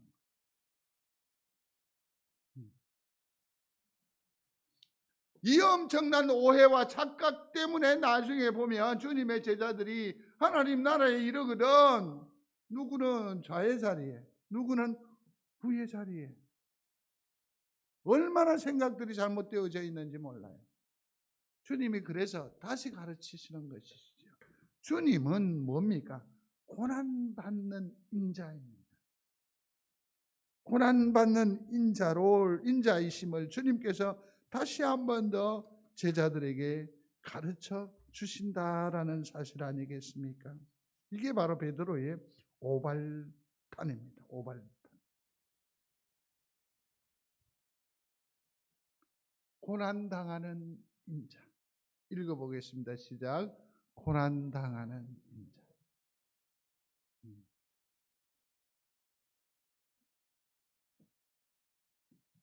이 엄청난 오해와 착각 때문에 나중에 보면 주님의 제자들이 하나님 나라에 이르거든 누구는 좌의 자리에 누구는 우의 자리에 얼마나 생각들이 잘못되어져 있는지 몰라요. 주님이 그래서 다시 가르치시는 것이죠. 주님은 뭡니까? 고난받는 인자입니다. 고난받는 인자이심을 주님께서 다시 한 번 더 제자들에게 가르쳐 주신다라는 사실 아니겠습니까? 이게 바로 베드로의 오발탄입니다. 오발탄. 고난당하는 인자. 읽어보겠습니다. 시작. 고난당하는 인자.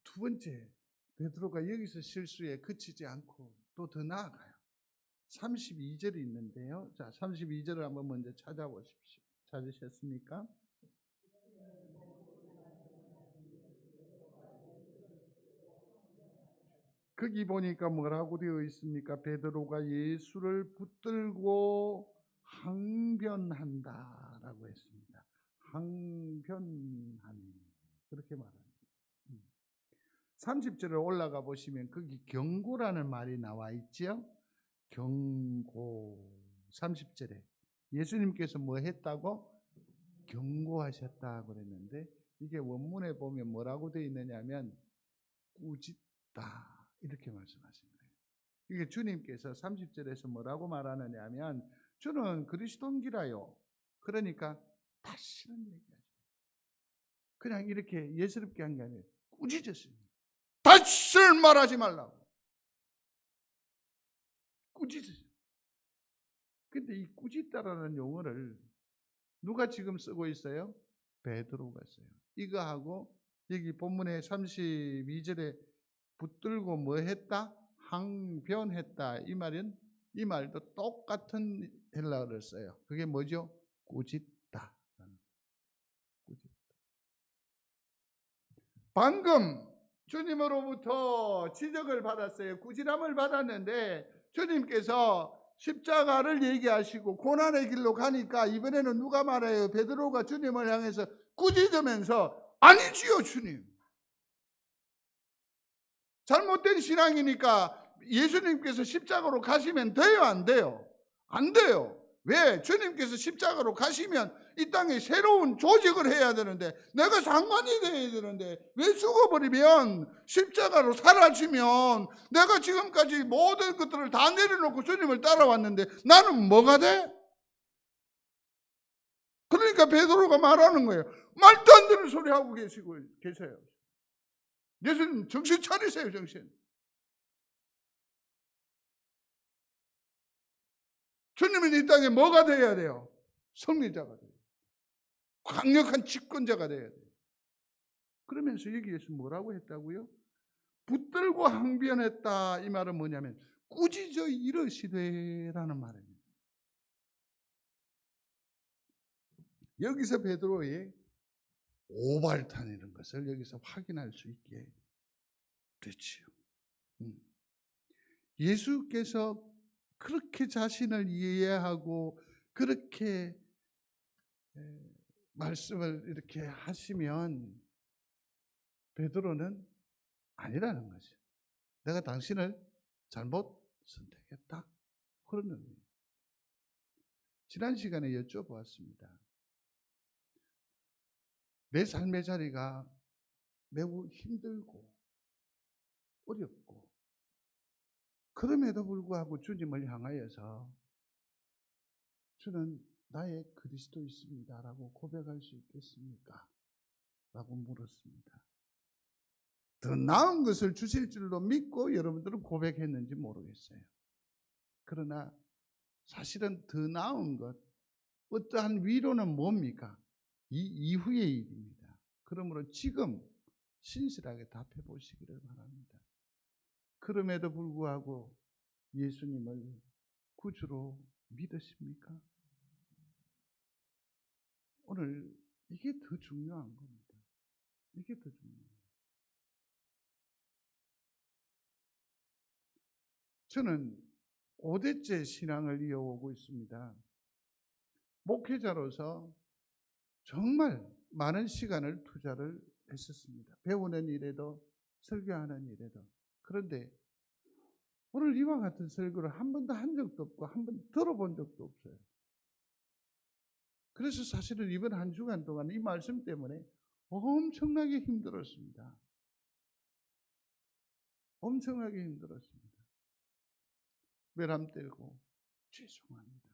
두 번째, 베드로가 여기서 실수에 그치지 않고 또 더 나아가요. 32절이 있는데요. 자, 32절을 한번 먼저 찾아보십시오. 찾으셨습니까? 거기 보니까 뭐라고 되어 있습니까? 베드로가 예수를 붙들고 항변한다라고 했습니다. 항변하니 그렇게 말합니다. 30절에 올라가 보시면 거기 경고라는 말이 나와 있죠. 경고. 30절에 예수님께서 뭐 했다고? 경고하셨다고 그랬는데 이게 원문에 보면 뭐라고 되어 있느냐면 꾸짖다 이렇게 말씀하신 거예요. 이게 주님께서 30절에서 뭐라고 말하느냐 하면 저는 그리스도인기라요. 그러니까 다시는 얘기하죠. 그냥 이렇게 예스럽게 한 게 아니에요. 꾸짖었습니다. 다시는 말하지 말라고. 꾸짖었어요. 근데 이 꾸짖다라는 용어를 누가 지금 쓰고 있어요? 베드로가 써요. 이거하고 여기 본문의 32절에 붙들고 뭐 했다? 항변했다. 이 말도 똑같은 헬라어를 써요. 그게 뭐죠? 꾸짖다. 꾸짖다. 방금 주님으로부터 지적을 받았어요. 꾸지람을 받았는데 주님께서 십자가를 얘기하시고 고난의 길로 가니까 이번에는 누가 말해요? 베드로가 주님을 향해서 꾸짖으면서 아니지요 주님. 잘못된 신앙이니까 예수님께서 십자가로 가시면 돼요 안 돼요? 안 돼요. 왜? 주님께서 십자가로 가시면 이 땅에 새로운 조직을 해야 되는데 내가 상관이 돼야 되는데 왜 죽어버리면 십자가로 사라지면 내가 지금까지 모든 것들을 다 내려놓고 주님을 따라왔는데 나는 뭐가 돼? 그러니까 베드로가 말하는 거예요. 말도 안 되는 소리 하고 계세요. 예수님 정신 차리세요 정신. 주님은 이 땅에 뭐가 돼야 돼요? 승리자가 돼요. 강력한 집권자가 돼야 돼요. 그러면서 여기에서 뭐라고 했다고요? 붙들고 항변했다. 이 말은 뭐냐면 꾸짖어 이르시되라는 말입니다. 여기서 베드로의 오발탄이라는 것을 여기서 확인할 수 있게 됐지요. 예수께서 그렇게 자신을 이해하고 그렇게 말씀을 이렇게 하시면 베드로는 아니라는 거죠. 내가 당신을 잘못 선택했다. 그런 의미예요. 지난 시간에 여쭤보았습니다. 내 삶의 자리가 매우 힘들고 어렵고 그럼에도 불구하고 주님을 향하여서 주는 나의 그리스도이십니다 라고 고백할 수 있겠습니까? 라고 물었습니다. 더 나은 것을 주실 줄로 믿고 여러분들은 고백했는지 모르겠어요. 그러나 사실은 더 나은 것, 어떠한 위로는 뭡니까? 이 이후의 일입니다. 그러므로 지금 신실하게 답해 보시기를 바랍니다. 그럼에도 불구하고 예수님을 구주로 믿으십니까? 오늘 이게 더 중요한 겁니다. 이게 더 중요해요. 저는 5대째 신앙을 이어오고 있습니다. 목회자로서 정말 많은 시간을 투자를 했었습니다. 배우는 일에도 설교하는 일에도. 그런데 오늘 이와 같은 설교를 한 번도 한 적도 없고 한 번 들어본 적도 없어요. 그래서 사실은 이번 한 주간 동안 이 말씀 때문에 엄청나게 힘들었습니다. 엄청나게 힘들었습니다. 외람 떼고 죄송합니다.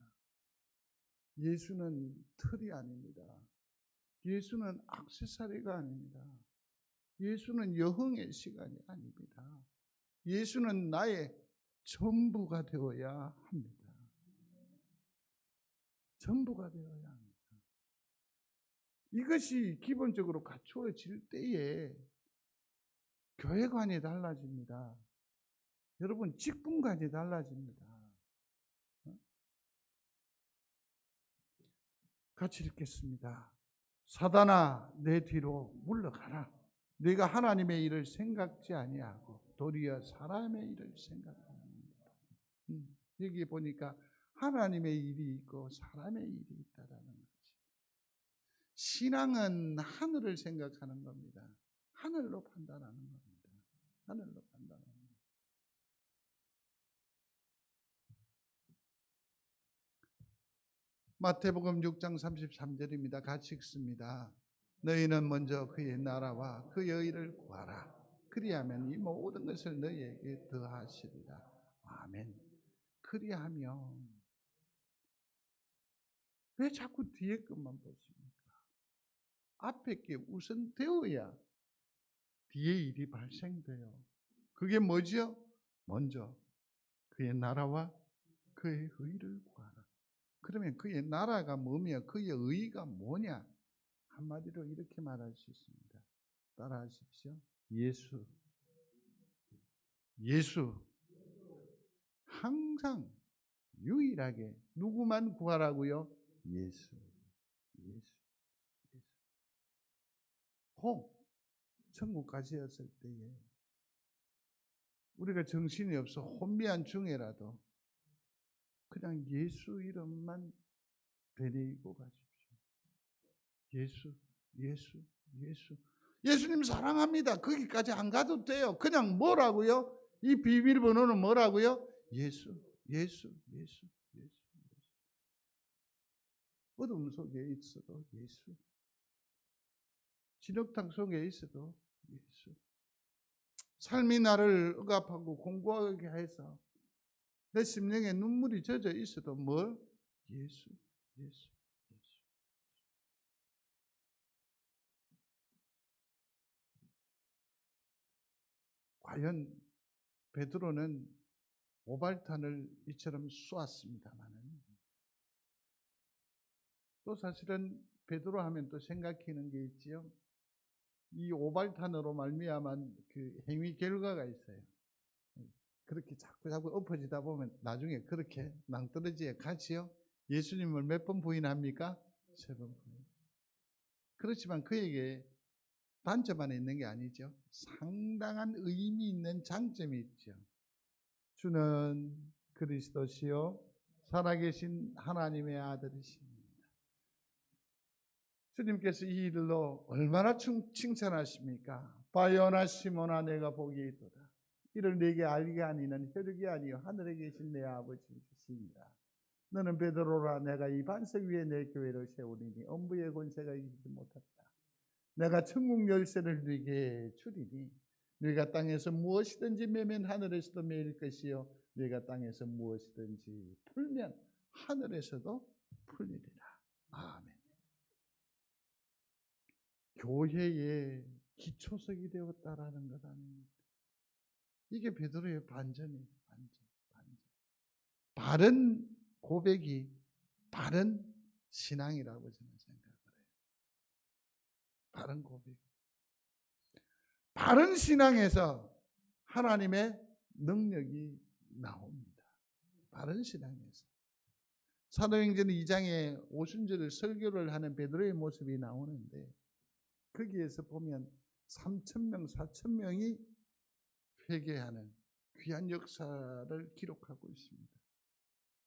예수는 틀이 아닙니다. 예수는 액세서리가 아닙니다. 예수는 여흥의 시간이 아닙니다. 예수는 나의 전부가 되어야 합니다. 전부가 되어야 합니다. 이것이 기본적으로 갖추어질 때에 교회관이 달라집니다. 여러분 직분관이 달라집니다. 같이 읽겠습니다. 사단아 내 뒤로 물러가라. 네가 하나님의 일을 생각지 아니하고 도리어 사람의 일을 생각합니다. 여기 보니까 하나님의 일이 있고 사람의 일이 있다라는 거지. 신앙은 하늘을 생각하는 겁니다. 하늘로 판단하는 겁니다. 하늘로 판단하는 겁니다. 마태복음 6장 33절입니다. 같이 읽습니다. 너희는 먼저 그의 나라와 그의 의를 구하라. 그리하면 이 모든 것을 너희에게 더하시리라. 아멘. 그리하면 왜 자꾸 뒤에 것만 보십니까? 앞에 게 우선 되어야 뒤에 일이 발생돼요. 그게 뭐죠? 먼저 그의 나라와 그의 의를 구하라. 그러면 그의 나라가 뭐며 그의 의가 뭐냐? 한마디로 이렇게 말할 수 있습니다. 따라하십시오. 예수. 예수. 항상 유일하게 누구만 구하라고요? 예수. 예수. 예수. 혹 천국 가셨을 때에 우리가 정신이 없어 혼미한 중에라도 그냥 예수 이름만 되뇌이고 가십시오. 예수, 예수, 예수. 예수님 사랑합니다. 거기까지 안 가도 돼요. 그냥 뭐라고요? 이 비밀번호는 뭐라고요? 예수, 예수, 예수, 예수. 어둠 속에 있어도 예수. 진흙탕 속에 있어도 예수. 삶이 나를 억압하고 공고하게 해서 내 심령에 눈물이 젖어 있어도 뭘? 예수, 예수, 예수. 과연 베드로는 오발탄을 이처럼 쏘았습니다만은 또 사실은 베드로 하면 또 생각하는 게 있지요. 이 오발탄으로 말미암은 그 행위 결과가 있어요. 그렇게 자꾸 엎어지다 보면 나중에 그렇게 낭떠러지에 같이요. 예수님을 몇 번 부인합니까? 3번 부인. 그렇지만 그에게 단점 하나 있는 게 아니죠. 상당한 의미 있는 장점이 있죠. 주는 그리스도시요 살아계신 하나님의 아들이십니다. 주님께서 이 일로 얼마나 칭찬하십니까? 바요나 시몬아 내가 복이 있도다. 이를 네게 알게 아니는 혈육이 아니요 하늘에 계신 내 아버지이시니라. 너는 베드로라. 내가 이 반석 위에 내 교회를 세우리니 엄부의 권세가 이기지 못하리라. 내가 천국 열쇠를 네게 주리니 네가 땅에서 무엇이든지 매면 하늘에서도 매일 것이요 네가 땅에서 무엇이든지 풀면 하늘에서도 풀리리라. 아멘. 교회의 기초석이 되었다라는 것 아닙니까? 이게 베드로의 반전이에요. 반전. 바른 고백이 바른 신앙이라고 저는 생각을 해요. 바른 고백. 바른 신앙에서 하나님의 능력이 나옵니다. 바른 신앙에서. 사도행전 2장에 오순절을 설교를 하는 베드로의 모습이 나오는데 거기에서 보면 3,000명, 4,000명이 회개하는 귀한 역사를 기록하고 있습니다.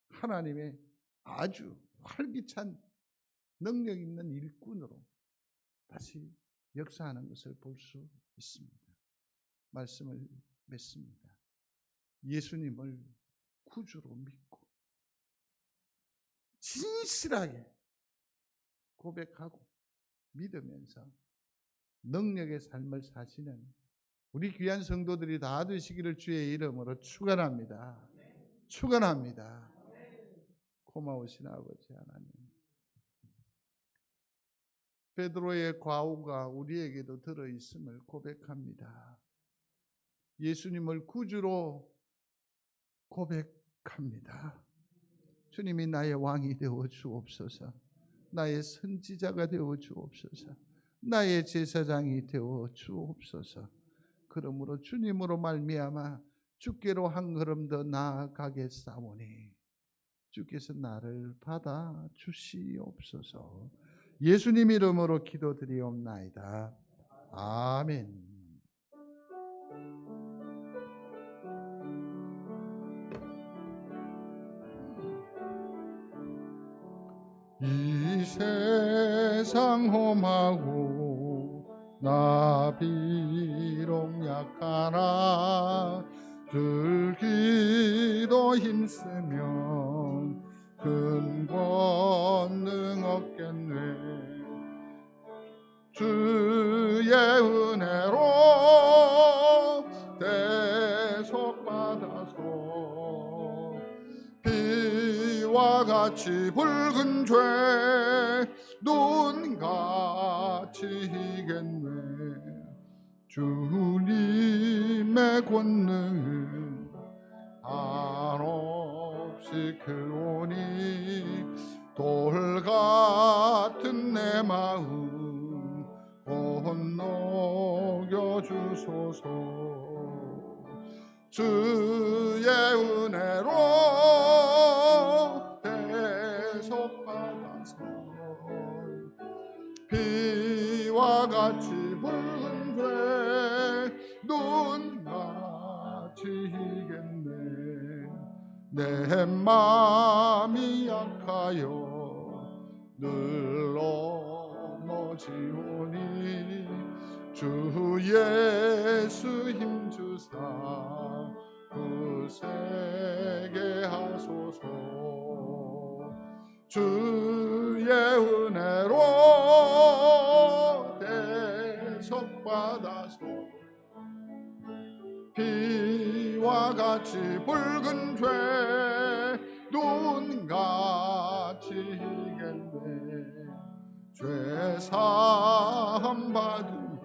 하나님의 아주 활기찬 능력 있는 일꾼으로 다시 역사하는 것을 볼 수 있습니다. 말씀을 맺습니다. 예수님을 구주로 믿고 진실하게 고백하고 믿으면서 능력의 삶을 사시는 우리 귀한 성도들이 다 되시기를 주의 이름으로 축원합니다. 축원합니다. 고마우신 아버지 하나님. 베드로의 과오가 우리에게도 들어 있음을 고백합니다. 예수님을 구주로 고백합니다. 주님이 나의 왕이 되어 주옵소서. 나의 선지자가 되어 주옵소서. 나의 제사장이 되어 주옵소서. 그러므로 주님으로 말미암아 주께로 한 걸음 더 나아가겠사오니 주께서 나를 받아 주시옵소서. 예수님 이름으로 기도드리옵나이다. 아멘. 세상 험하고 나 비록 약하나 들기도 힘쓰면 큰 권능 얻겠네. 주의 은혜로 대속받아서 비와 같이 붉은 죄 눈같이 희겠네. 주님의 권능은 한없이 크오니 돌 같은 내 마음 건너겨 주소서. 주의 은혜로 대속받아서 비와 같이 붉은 죄 눈같이 희겠네. 내 맘이 약하여 늘 넘어지오니 주 예수 힘주사 굳세게 하소서. 주의 은혜로 대속받아서 비와 같이 붉은 죄 눈같이 희겠네. 죄 사함 받은 후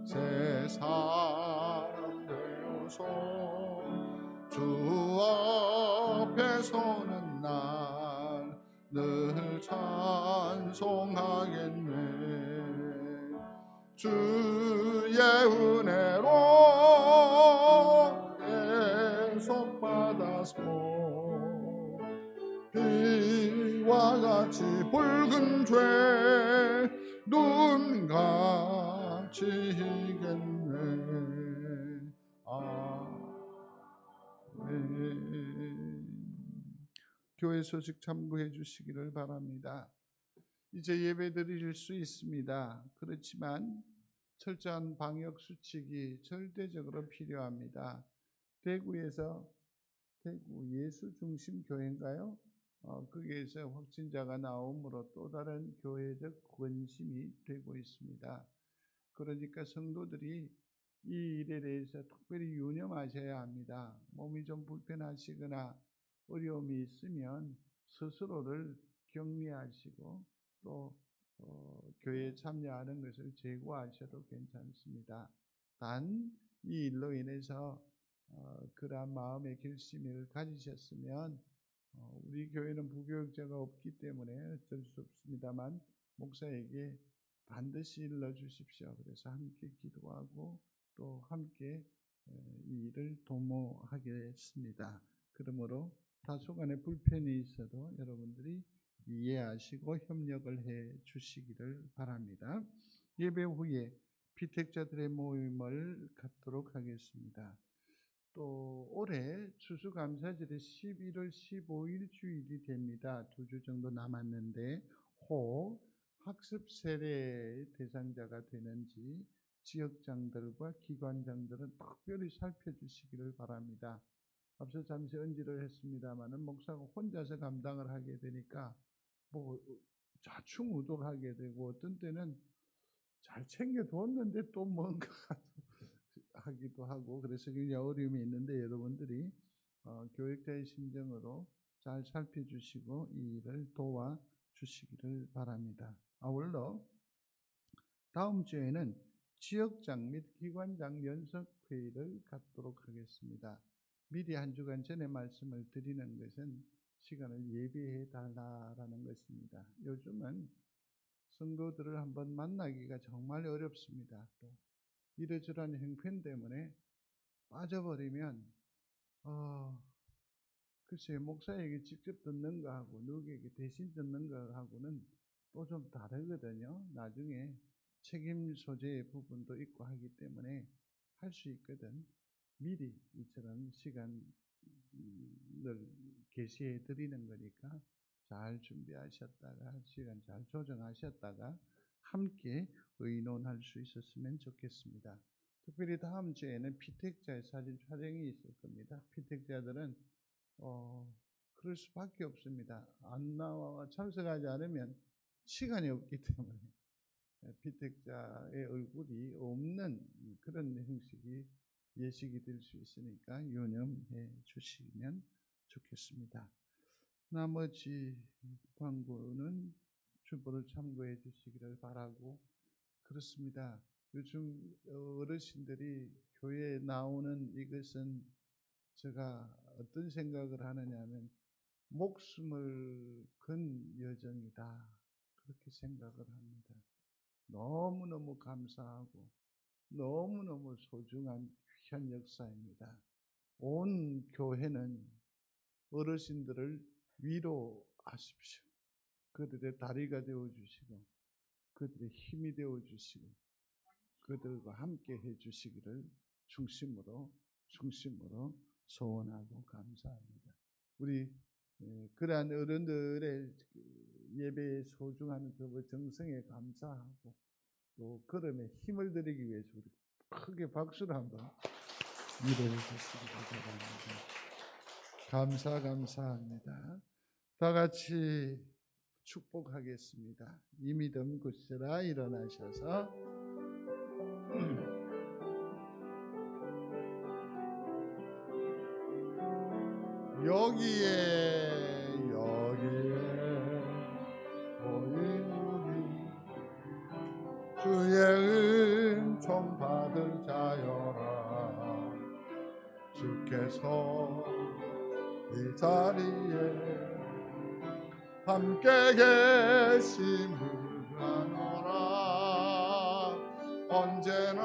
새 사람 되어서 주 앞에 서는 날 늘 찬송하겠네. 주의 은혜로 대속받아서 비와 같이 붉은 죄 눈같이 희겠네. 아멘. 교회 소식 참고해 주시기를 바랍니다. 이제 예배 드릴 수 있습니다. 그렇지만 철저한 방역 수칙이 절대적으로 필요합니다. 대구에서 대구 예수중심교회인가요? 거기에서 확진자가 나옴으로 또 다른 교회적 권심이 되고 있습니다. 그러니까 성도들이 이 일에 대해서 특별히 유념하셔야 합니다. 몸이 좀 불편하시거나 어려움이 있으면 스스로를 격리하시고 또 교회에 참여하는 것을 제고하셔도 괜찮습니다. 단 이 일로 인해서 그러한 마음의 결심을 가지셨으면 우리 교회는 부교육자가 없기 때문에 어쩔 수 없습니다만 목사에게 반드시 일러 주십시오. 그래서 함께 기도하고 또 함께 이 일을 도모하겠습니다. 그러므로 다소간의 불편이 있어도 여러분들이 이해하시고 협력을 해 주시기를 바랍니다. 예배 후에 피택자들의 모임을 갖도록 하겠습니다. 또 올해 추수감사절이 11월 15일 주일이 됩니다. 2주 정도 남았는데 혹 학습 세례 대상자가 되는지 지역장들과 기관장들은 특별히 살펴주시기를 바랍니다. 앞서 잠시 언지를 했습니다마는 목사가 혼자서 감당을 하게 되니까 뭐 좌충우돌하게 되고 어떤 때는 잘 챙겨두었는데 또 뭔가 하기도 하고 그래서 굉장히 어려움이 있는데 여러분들이 교육자의 심정으로 잘 살펴주시고 이 일을 도와주시기를 바랍니다. 아울러 다음 주에는 지역장 및 기관장 연석회의를 갖도록 하겠습니다. 미리 한 주간 전에 말씀을 드리는 것은 시간을 예비해 달라라는 것입니다. 요즘은 성도들을 한번 만나기가 정말 어렵습니다. 또 이러저러한 형편 때문에 빠져버리면 글쎄 목사에게 직접 듣는 거하고 누구에게 대신 듣는 거하고는 또 좀 다르거든요. 나중에 책임 소재의 부분도 있고 하기 때문에 할 수 있거든. 미리 이처럼 시간을 게시해 드리는 거니까 잘 준비하셨다가 시간 잘 조정하셨다가 함께 의논할 수 있었으면 좋겠습니다. 특별히 다음 주에는 피택자의 사진 촬영이 있을 겁니다. 피택자들은 그럴 수밖에 없습니다. 안 나와 참석하지 않으면 시간이 없기 때문에 피택자의 얼굴이 없는 그런 형식이 예식이 될 수 있으니까 유념해 주시면 좋겠습니다. 나머지 광고는 주보를 참고해 주시기를 바라고 그렇습니다. 요즘 어르신들이 교회에 나오는 이것은 제가 어떤 생각을 하느냐면 목숨을 건 여정이다 그렇게 생각을 합니다. 너무너무 감사하고 너무너무 소중한 귀한 역사입니다. 온 교회는 어르신들을 위로하십시오. 그들의 다리가 되어주시고 그들의 힘이 되어주시고 그들과 함께 해주시기를 중심으로 소원하고 감사합니다. 우리 그러한 어른들의 예배의 소중한 그 정성에 감사하고 또 걸음에 힘을 드리기 위해서 우리 크게 박수를 한번 위로해 주시기 바랍니다. 감사합니다. 다 같이 축복하겠습니다. 이 믿음 굳세라 일어나셔서 여기에 모인 우리 주의 은총 받을 자여라. 주께서 이 자리에 함께 계심을 아노라. 언제나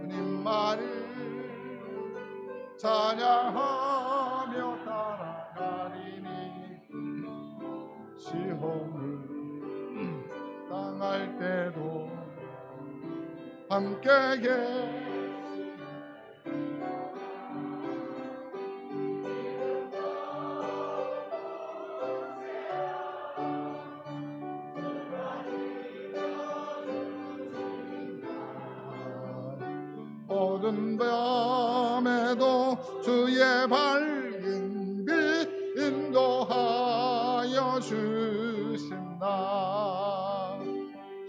주님만을 찬양하며 따라가리니 시험을 당할 때도 함께 어두운 밤에도 주의 밝은 빛 인도하여 주신다.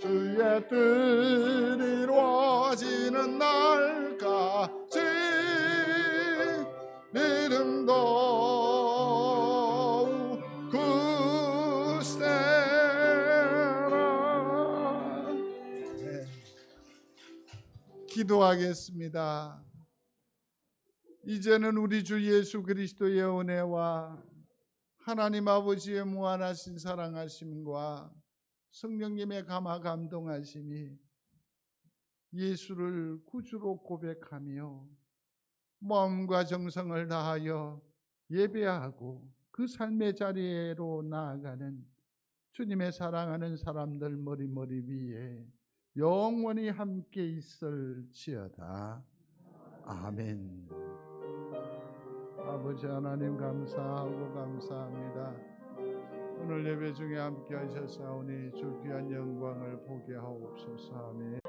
주의 뜻 이루어지는 날까지 믿음도 굳세라. 기도하겠습니다. 이제는 우리 주 예수 그리스도의 은혜와 하나님 아버지의 무한하신 사랑하심과 성령님의 감화 감동하심이 예수를 구주로 고백하며 마음과 정성을 다하여 예배하고 그 삶의 자리로 나아가는 주님의 사랑하는 사람들 머리 위에 영원히 함께 있을지어다. 아멘. 아버지 하나님 감사하고 감사합니다. 오늘 예배 중에 함께 하셨사오니 주 귀한 영광을 보게 하옵소서. 아멘.